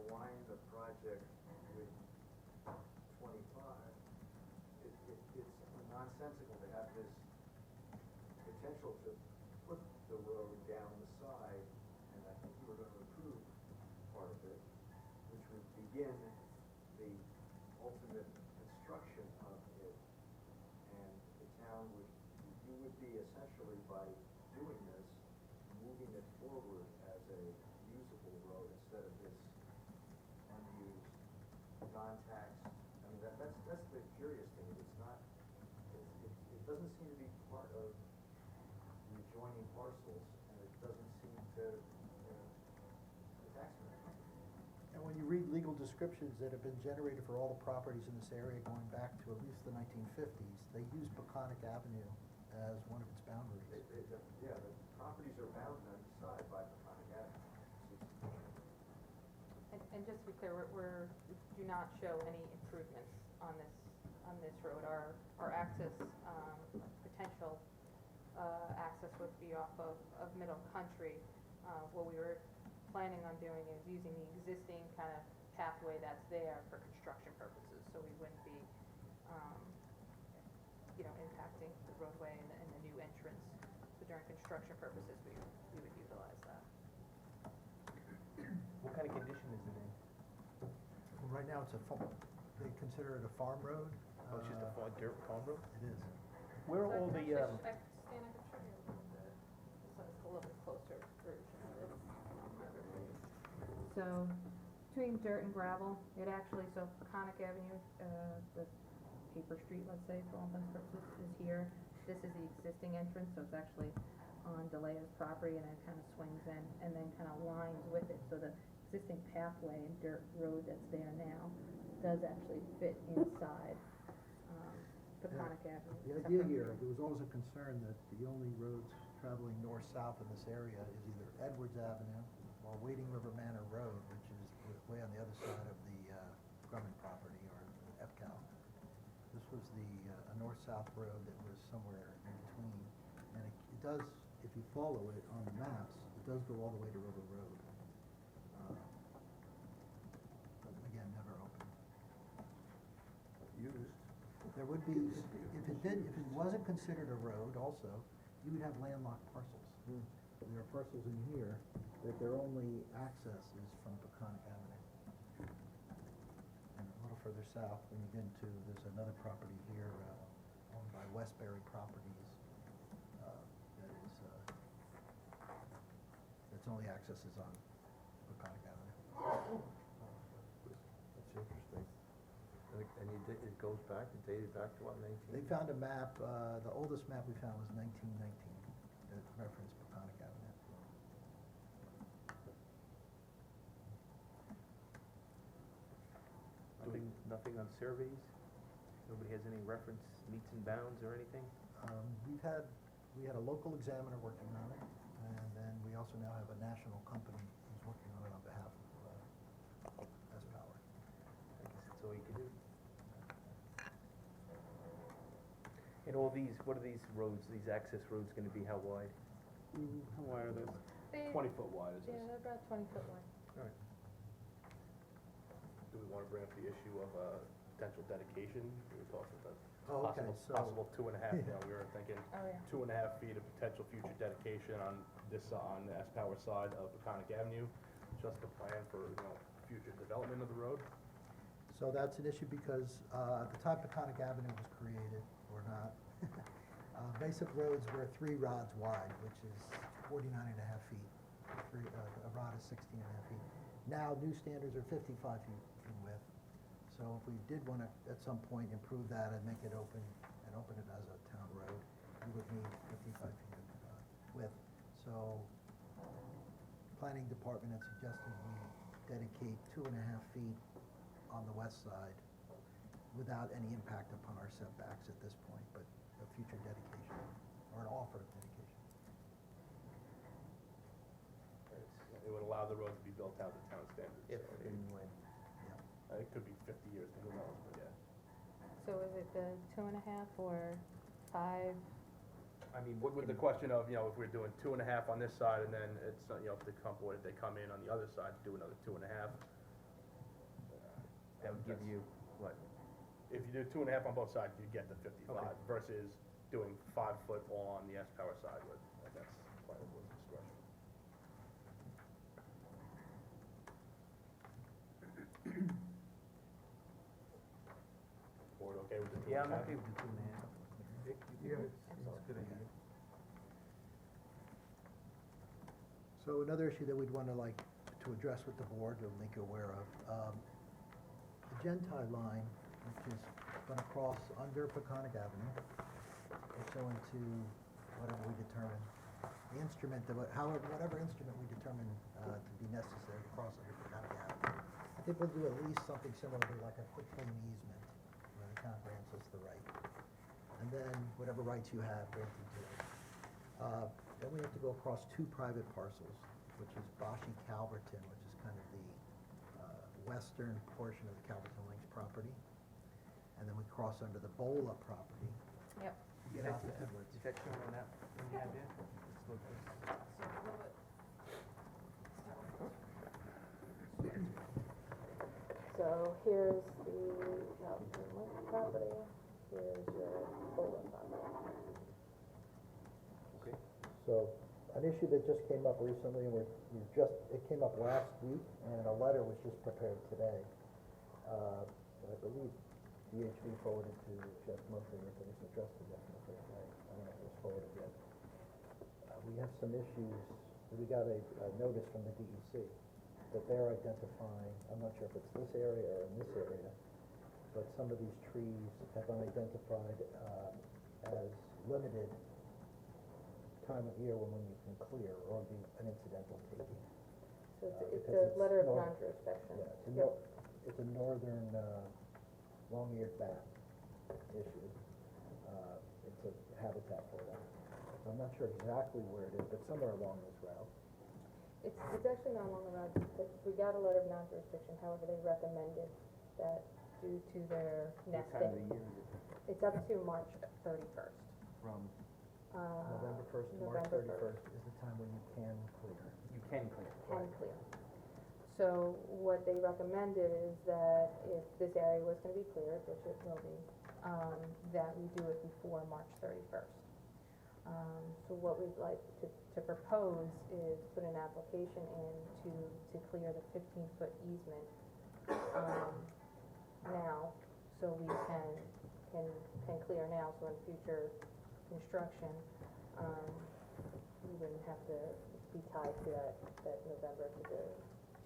align the project with 25, it's nonsensical to have this potential to put the road down the side, and I think you were gonna approve part of it, which would begin the ultimate construction of it. And the town you would be essentially, by doing this, moving it forward as a usable road instead of this unused, non-taxed. I mean, that's the curious thing, it's not, it doesn't seem to be part of the adjoining parcels, and it doesn't seem to, the tax man. And when you read legal descriptions that have been generated for all the properties in this area going back to at least the 1950s, they use Peconic Avenue as one of its boundaries. Yeah, the properties are bounded on each side by Peconic Avenue. And just to be clear, we do not show any improvements on this road. Our access, potential, access would be off of Middle Country. What we were planning on doing is using the existing kind of pathway that's there for construction purposes, so we wouldn't be, impacting the roadway and the new entrance. So during construction purposes, we would utilize that. What kind of condition is it in? Well, right now, they consider it a farm road. Oh, it's just a dirt farm road? It is. Where are all the, Stan, I could show you a little bit, so it's a little bit closer version of it. So, between dirt and gravel, it actually, so Peconic Avenue, the paper street, let's say, for all intents and purposes, is here. This is the existing entrance, so it's actually on DeLeo's property, and it kind of swings in, and then kind of lines with it, so the existing pathway and dirt road that's there now does actually fit inside, Peconic Avenue. The except idea for- here, there was always a concern that the only roads traveling north-south in this area is either Edwards Avenue or Wading River Manor Road, which is way on the other side of the Grummond property, or EPCAL. This was a north-south road that was somewhere in between. And it does, if you follow it on the maps, it does go all the way to River Road. But again, never opened. Used. There would be, if it wasn't considered a road also, you would have landlocked parcels. There are parcels in here that their only access is from Peconic Avenue. And a little further south, when you get into, there's another property here, owned by Westbury Properties, that is, its only access is on Peconic Avenue. That's interesting. And it goes back, it dated back to what, 19? They found a map, the oldest map we found was 1919, that referenced Peconic Avenue. Nothing on surveys? Nobody has any reference, meets and bounds or anything? We had a local examiner working on it, and then we also now have a national company who's working on it on behalf of S-Power. I guess that's all you can do. And all these, what are these roads, these access roads gonna be, how wide? How wide are those? 20-foot wide is Yeah, this. they're about 20 foot wide. Do we want to bring up the issue of potential dedication? We were talking about Oh, okay, possible so- 2.5, we were thinking Oh, yeah. 2.5 feet of potential future dedication on the S-Power side of Peconic Avenue, just a plan for, future development of the road. So that's an issue because at the time Peconic Avenue was created, or not, basic roads were 3 rods wide, which is 49 and a half feet. A rod is 16 and a half feet. Now, new standards are 55 feet in width. So if we did want to, at some point, improve that and make it open, and open it as a town road, we would need 55 feet of width. So, planning department had suggested we dedicate 2.5 feet on the west side without any impact upon our setbacks at this point, but a future dedication, or an offer of dedication. It would allow the road to be built out to town standards. If so and when. It could be 50 years, who knows, but yeah. So is it the 2.5 or 5? I mean, With the question of, if we're doing 2.5 on this side, and then it's, if they come in on the other side, do another 2.5. that would give you, what, If you do 2.5 on both sides, you get the 55 Okay. versus doing 5 foot all on the S-Power side, but that's planning board's discretion. Board okay with the 2.5? yeah, I'm okay with the 2.5. Dick, you Yeah, it's a good idea. So another issue that we'd wanna to address with the board or make you aware of, the Gentile line, which is gonna cross under Peconic Avenue, pursuant to whatever we determine, the instrument, whatever instrument we determine, to be necessary to cross under Peconic Avenue. I think we'll do at least something similar to like a quitclaim easement, where the town grants us the right. And then whatever rights you have granted to us. Then we have to go across 2 private parcels, which is Bashi Calverton, which is kind of the western portion of the Calverton Links property. And then we cross under the Bola property. Yep. Is Get out to Edwards. that shown on that, one you have there? Let's look at this. So here's the Calvin Lake property, here's your Bola property. Okay. So, an issue that just came up recently, and it came up last week, and a letter was just prepared today. I believe DHV forwarded to Jeff Murphy, if it was addressed to Jeff Murphy, I don't know if it was forwarded yet. We have some issues, we got a notice from the DEC that they're identifying, I'm not sure if it's this area or in this area, but some of these trees have been identified as limited time of year when you can clear or be an incidental taking. So it's Because a letter of north- non-jurisdiction. Yeah, it's a northern, long-eared bat issue. It's a habitat for them. I'm not sure exactly where it is, but somewhere along this route. It's actually not along the road, we got a letter of non-jurisdiction, however, they recommended that due to their What time of the nesting, year is it? it's up to March 31st. From, November 1st to March November 31st is the time when you can clear. you can clear. Can clear. So what they recommended is that if this area was gonna be cleared, which it will be, that we do it before March 31st. So what we'd like to propose is put an application in to clear the 15-foot easement, now, so we can clear now, so in future construction, we wouldn't have to be tied to that November to the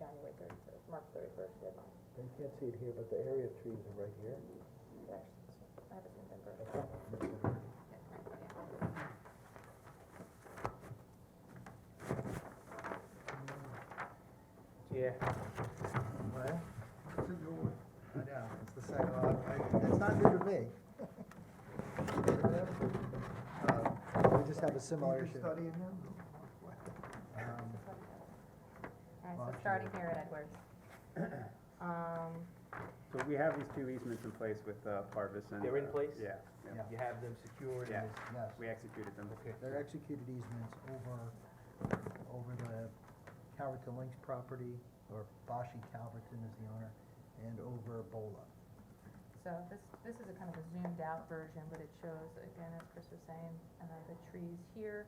January 31st, March 31st deadline. You can't see it here, but the area of trees are right here. Actually, I have it in November. Okay. Yeah. Well, I know, it's the second one, it's not new to me. We just have a similar issue. Alright, so starting here at Edwards. So we have these 2 easements in place with Parvis and. They're in place? Yeah, Yeah. You have them secured Yeah. and it's, Yes, we executed them. okay. they're executed easements over the Calverton Links property, or Bashi Calverton is the owner, and over Bola. So this is a kind of a zoomed out version, but it shows, again, as Chris was saying, the trees here.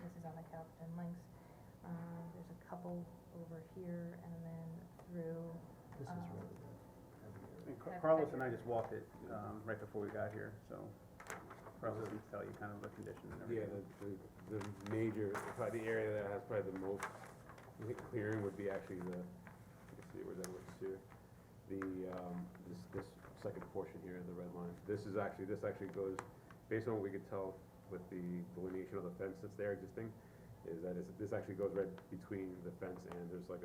This is on the Calverton Links. There's a couple over here and then through. This is Um, really the heavy area. And Carlos and I just walked it right before we got here, so Carlos can tell you kind of the condition and Yeah, everything. the major, probably the area that has probably the most clearing would be actually you can see where that looks here. This second portion here, the red line. This actually goes, based on what we could tell with the delineation of the fence that's there existing, is that this actually goes right between the fence and there's like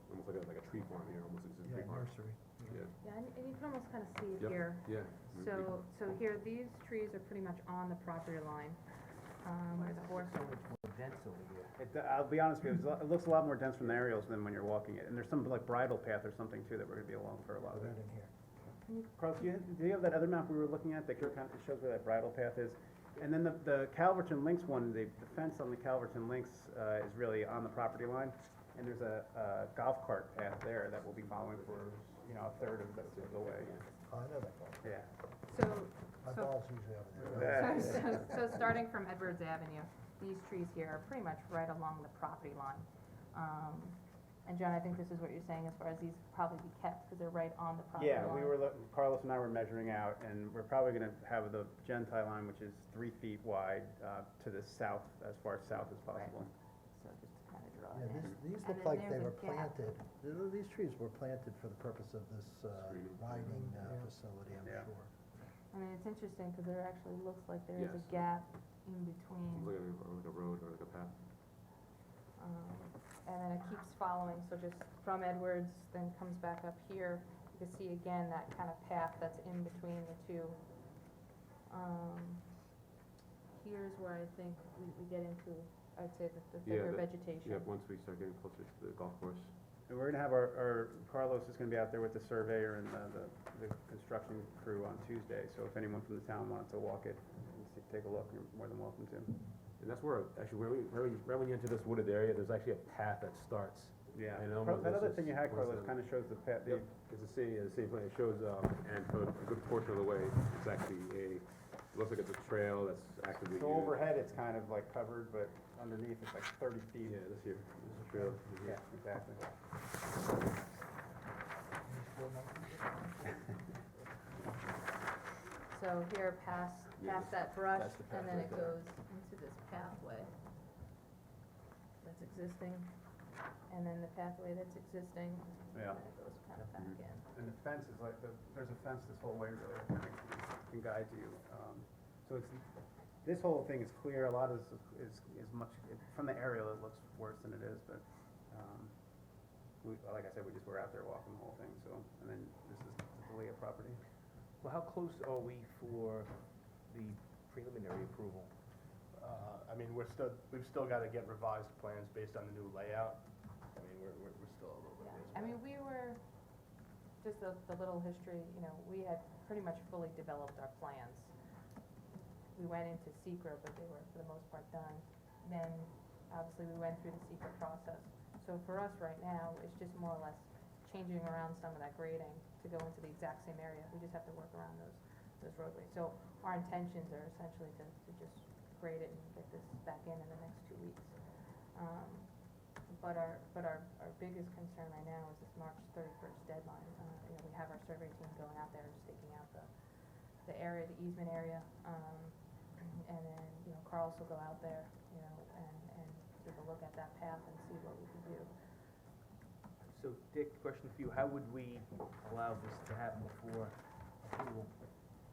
almost like a tree farm here, almost it's a tree farm. Nursery. Yeah. Yeah, I and you can almost kind of see it Yep. here. Yeah. So here, these trees are pretty much on the property line. Four- So much more dense over here. I'll be honest with you, it looks a lot more dense from the aerials than when you're walking it, and there's some like bridle path or something too that we're gonna be along for a lot of Put it. that in here. Carlos, do you have that other map we were looking at that kind of shows where that bridle path is? And then the Calverton Links one, the fence on the Calverton Links, is really on the property line. And there's a golf cart path there that we'll be following for, a third of the way. Oh, I know that one. Yeah. So, My so ball's usually over there. Yeah. So starting from Edwards Avenue, these trees here are pretty much right along the property line. And John, I think this is what you're saying as far as these probably be kept, because they're right on the property line. Yeah, Carlos and I were measuring out, and we're probably gonna have the Gentile line, which is 3 feet wide, to the south, as far south as possible. So just to kind of draw Yeah, it in. these And look then like there's they a were gap. planted, these trees were planted for the purpose of this Screening. riding facility, I'm Yeah. sure. I mean, it's interesting, because there actually looks like there is a Yes. gap in Seems between. like a road or like a path. And then it keeps following, so just from Edwards, then comes back up here. You can see again that kind of path that's in between the two. Here's where I think we get into, I'd say, the thicker vegetation. Yeah, once we start getting closer to the golf course. And we're gonna have Carlos is gonna be out there with the surveyor and the construction crew on Tuesday, so if anyone from the town wanted to walk it and take a look, you're more than welcome to. And that's where, actually, right when you enter this wooded area, there's actually a path that starts. Yeah. I know, That other this thing you is- had, what is Carlos, it? kinda shows the path, Yep, it's the same plan, it shows, and for a good portion of the way, it's actually it looks like it's a trail that's actively used. so overhead, it's kind of like covered, but underneath, it's like 30 feet. Yeah, this here, this is a trail. Yeah, exactly. So here, past Yeah, that brush, that's the path and then right it there. goes into this pathway that's existing, and then the pathway that's existing, Yeah. and then it goes kind of back Mhm. in. And the fence is like, there's a fence this whole way, really, that can guide you. So this whole thing is clear, a lot is much, from the aerial, it looks worse than it is, but, like I said, we're out there walking the whole thing, so, and then this is the Leah property. Well, how close are we for the preliminary approval? I mean, we've still gotta get revised plans based on the new layout. I mean, we're still a little bit. Yeah, ways I away. mean, we were, just the little history, we had pretty much fully developed our plans. We went into secret, but they were for the most part done. Then, obviously, we went through the secret process. So for us right now, it's just more or less changing around some of that grading to go into the exact same area. We just have to work around those roadways. So our intentions are essentially to just grade it and get this back in the next 2 weeks. But our biggest concern right now is this March 31st deadline. We have our survey team going out there, staking out the area, the easement area. And then, Carlos will go out there, and take a look at that path and see what we can do. So Dick, question for you, how would we allow this to happen before approval?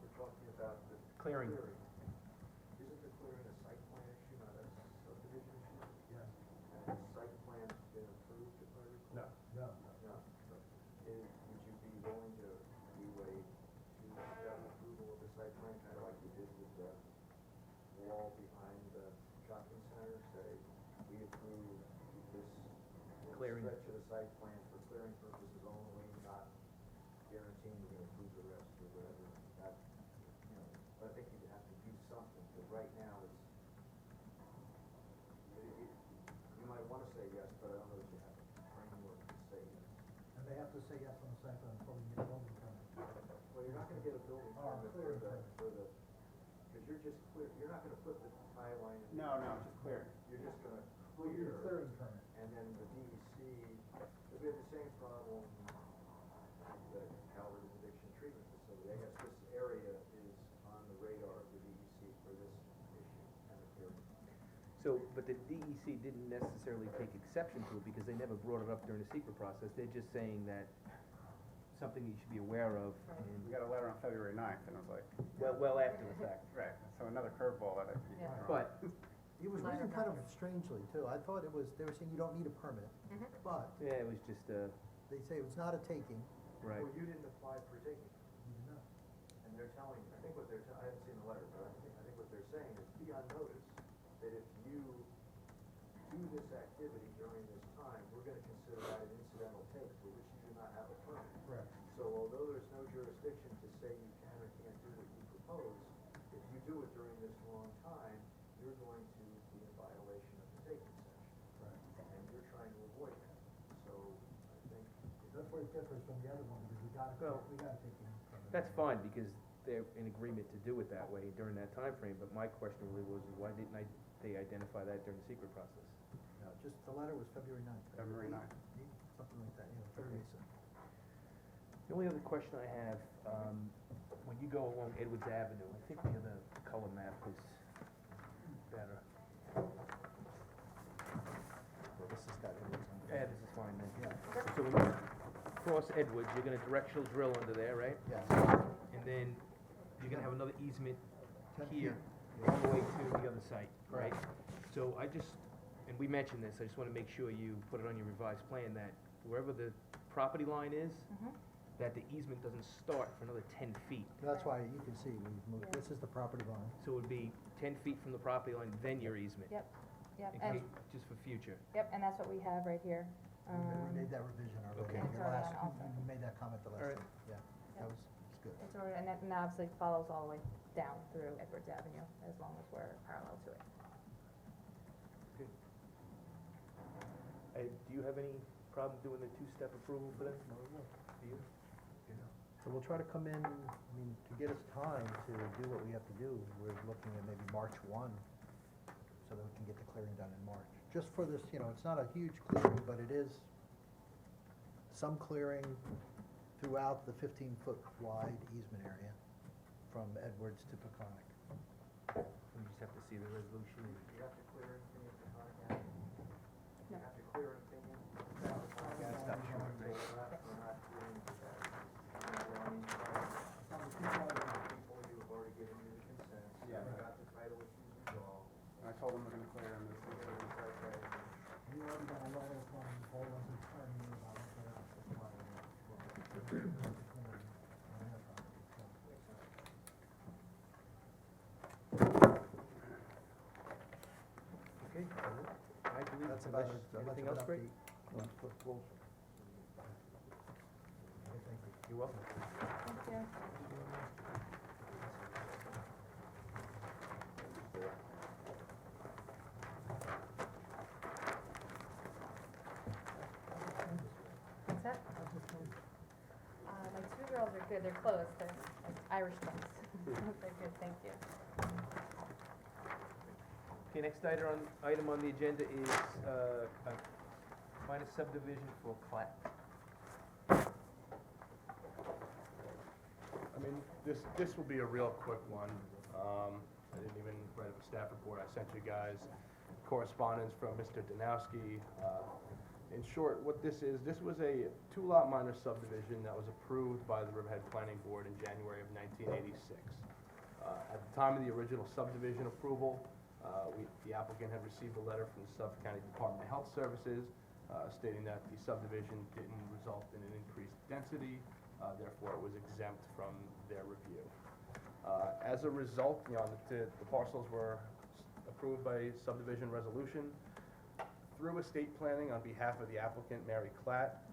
We're talking about the Clearing. Isn't the clearing a site plan issue, not a subdivision issue? Yes. And the site plan's been approved, if I recall? No. No? Would you be willing to do a two-step approval of the site plan, kind of like you did with the wall behind the shopping center? Say, we approve this Clearing. stretch of the site plan for clearing purposes only, not guaranteeing we're gonna approve the rest or whatever. That, but I think you'd have to do something, because right now you might wanna say yes, but I don't know that you have a framework to say yes. And they have to say yes on the site plan before we get a building permit. Well, you're not gonna get a building Oh, permit clearing permit. because you're just clear, you're not gonna put the tie line in. No, just clear. You're just gonna We need a clear, clearing permit. and then the DEC, because we have the same problem that Calvert Addiction Treatment Facility. I guess this area is on the radar of the DEC for this issue and the clearing. So, but the DEC didn't necessarily take exception to it because they never brought it up during the secret process. They're just saying that something you should be aware of We and, got a letter on February 9th, and I was like, well after the fact. right, so another curveball that I. Yeah. But, It was Minor written kind of minor. strangely too. I thought they were saying you don't need a permit, but yeah, it was just, they say it's not a taking, Right. Well, you didn't apply for taking. And they're telling, I think what I haven't seen the letter, but I think what they're saying is be on notice that if you do this activity during this time, we're gonna consider that an incidental take for which you do not have a permit. Correct. So although there's no jurisdiction to say you can or can't do what you propose, if you do it during this long time, you're going to be in violation of the taking section. Right. And you're trying to avoid that. So I think. That's where it differs from the other one, because Well, we gotta take in. That's fine, because they're in agreement to do it that way during that time frame. But my question really was, why didn't they identify that during the secret process? No, just, the letter was February 9th. February 9th. Something like that, very recent. The only other question I have, when you go along Edwards Avenue, I think the other color map is better. Well, this has got Edwards on it. Yeah, this is fine then. Yeah. So when you cross Edwards, you're gonna directional drill under there, right? Yes. And then you're gonna have another easement 10 here, feet. all the way to the other site, right? So I just, and we mentioned this, I just wanna make sure you put it on your revised plan that wherever the property line is, that the easement doesn't start for another 10 feet. That's why you can see, we've moved, this is the property line. So it would be 10 feet from the property line, then your easement. Yep, yep, In and, case, just for future. yep, and that's what we have right here. We made that revision already. Okay. Your It's already last- on also. You made that comment the last Alright. time, yeah, that was, it's good. It's already, and that and obviously follows all the way down through Edwards Avenue, as long as we're parallel to it. Do you have any problem doing the two-step approval for that? No, do you? So we'll try to come in, I mean, to get us time to do what we have to do, we're looking at maybe March 1, so that we can get the clearing done in March. Just for this, it's not a huge clearing, but it is some clearing throughout the 15-foot wide easement area from Edwards to Peconic. We just have to see the resolution. You have to clear anything in Peconic Avenue? You No. have to clear anything in Yeah, stop short, right. We're not doing that. People, you have already given me the consent. Yeah. You got the title issues resolved. I told them we're gonna clear on this. You already got a letter from Boland's attorney about Okay, I believe, That's about it. anything else, Greg? Okay, thank you. You're welcome. Thank you. What's that? My two girls are good, they're close, they're like Irish twins. They're good, thank you. Okay, next item on the agenda is, a minor subdivision for Clat. I mean, this will be a real quick one. I didn't even write up a staff report. I sent you guys correspondence from Mr. Danowski. In short, what this was a two-lot minor subdivision that was approved by the Riverhead Planning Board in January of 1986. At the time of the original subdivision approval, the applicant had received a letter from the Suffolk County Department of Health Services stating that the subdivision didn't result in an increased density, therefore it was exempt from their review. As a result, the parcels were approved by subdivision resolution. Through estate planning on behalf of the applicant, Mary Klatt,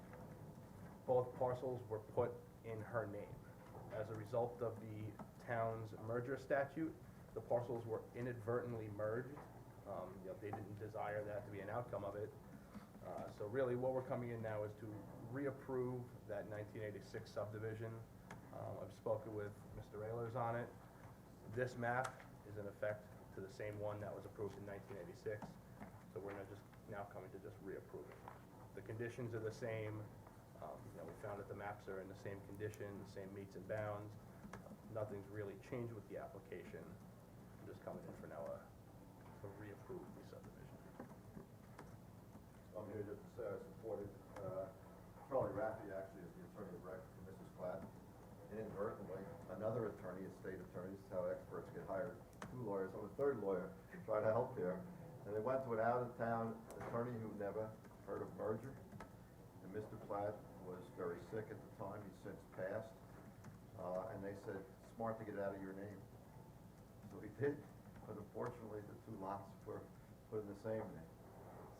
both parcels were put in her name. As a result of the town's merger statute, the parcels were inadvertently merged. They didn't desire that to be an outcome of it. So really, what we're coming in now is to reapprove that 1986 subdivision. I've spoken with Mr. Ehlers on it. This map is in effect to the same one that was approved in 1986. So we're now coming to just reapprove it. The conditions are the same. We found that the maps are in the same condition, the same meets and bounds. Nothing's really changed with the application. I'm just coming in for now to reapprove the subdivision. I'm here just to say I supported, Charlie Raffi actually is the attorney of record for Mrs. Platt. Inadvertently, another attorney, a state attorney, this is how experts get hired, two lawyers, I'm a third lawyer, trying to help here. And they went to an out-of-town attorney who never heard of merger. And Mr. Platt was very sick at the time, he since passed, and they said, smart to get it out of your name. So we did, but unfortunately, the two lots were put in the same name.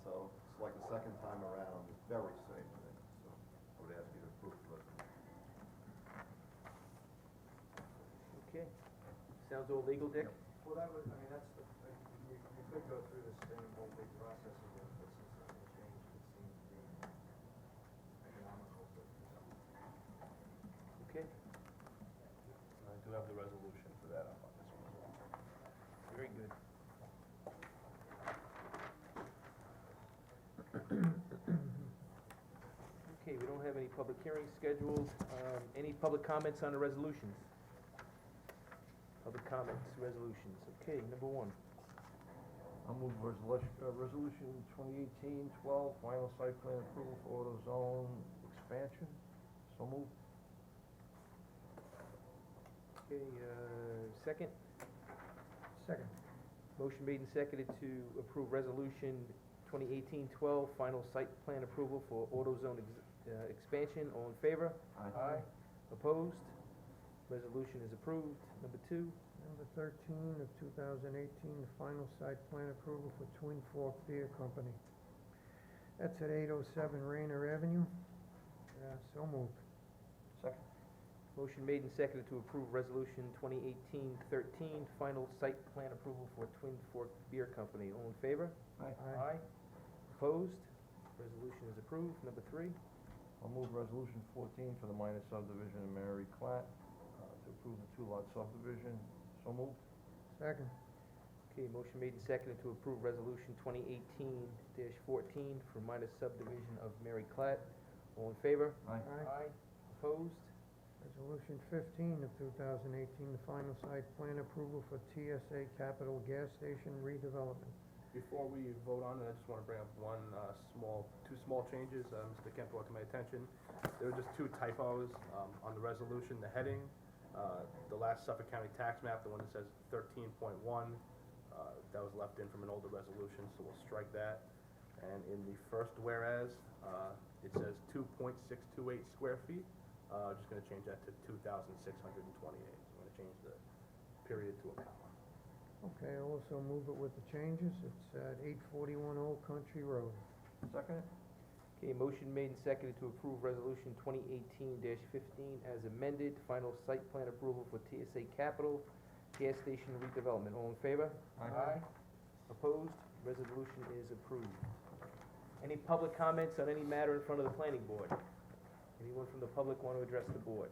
So it's like the second time around, it's very same thing, so I would ask you to approve the resolution. Okay. Sounds all legal, Dick? Well, that would, I mean, that's, you could go through the same whole big process again, but since nothing changed, it seems to be economical to. Okay. I do have the resolution for that up on this one as well. Very good. Okay, we don't have any public hearings scheduled. Any public comments on the resolutions? Public comments, resolutions. Okay, number one. I'll move resolution 2018-12, final site plan approval for AutoZone expansion. So moved. Okay, second? Second. Motion made and seconded to approve resolution 2018-12, final site plan approval for AutoZone expansion. All in favor? Aye. Opposed? Resolution is approved. Number two. Number 13 of 2018, the final site plan approval for Twin Fork Beer Company. That's at 807 Rayner Avenue. So moved. Second. Motion made and seconded to approve resolution 2018-13, final site plan approval for Twin Fork Beer Company. All in favor? Aye. Opposed? Resolution is approved. Number three. I'll move resolution 14 for the minor subdivision of Mary Clatt, to approve the two-lot subdivision. So moved. Second. Okay, motion made and seconded to approve resolution 2018-14 for minor subdivision of Mary Clatt. All in favor? Aye. Opposed? Resolution 15 of 2018, the final site plan approval for TSA Capital Gas Station redevelopment. Before we vote on it, I just want to bring up two small changes, Mr. Kemp brought to my attention. There were just two typos, on the resolution, the heading, the last Suffolk County tax map, the one that says 13.1, that was left in from an older resolution, so we'll strike that. And in the first whereas, it says 2.628 square feet, just gonna change that to 2,628, so I'm gonna change the period to a comma. Okay, I'll also move it with the changes. It's at 841 Old Country Road. Second. Okay, motion made and seconded to approve resolution 2018-15 as amended, final site plan approval for TSA Capital Gas Station redevelopment. All in favor? Aye. Opposed? Resolution is approved. Any public comments on any matter in front of the planning board? Anyone from the public want to address the board?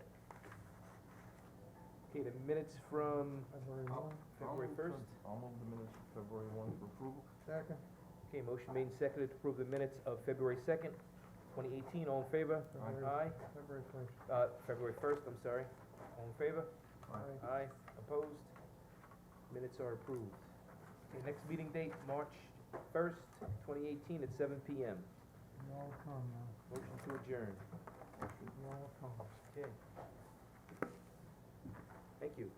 Okay, the minutes from February 1st. I'll move the minutes of February 1 for approval. Second. Okay, motion made and seconded to approve the minutes of February 2nd, 2018. All in favor? Aye. February 1st. February 1st, I'm sorry. All in favor? Aye. Aye. Opposed? Minutes are approved. Okay, next meeting date, March 1st, 2018 at 7 PM. You all come now. Motion to adjourn. You all come. Okay. Thank you.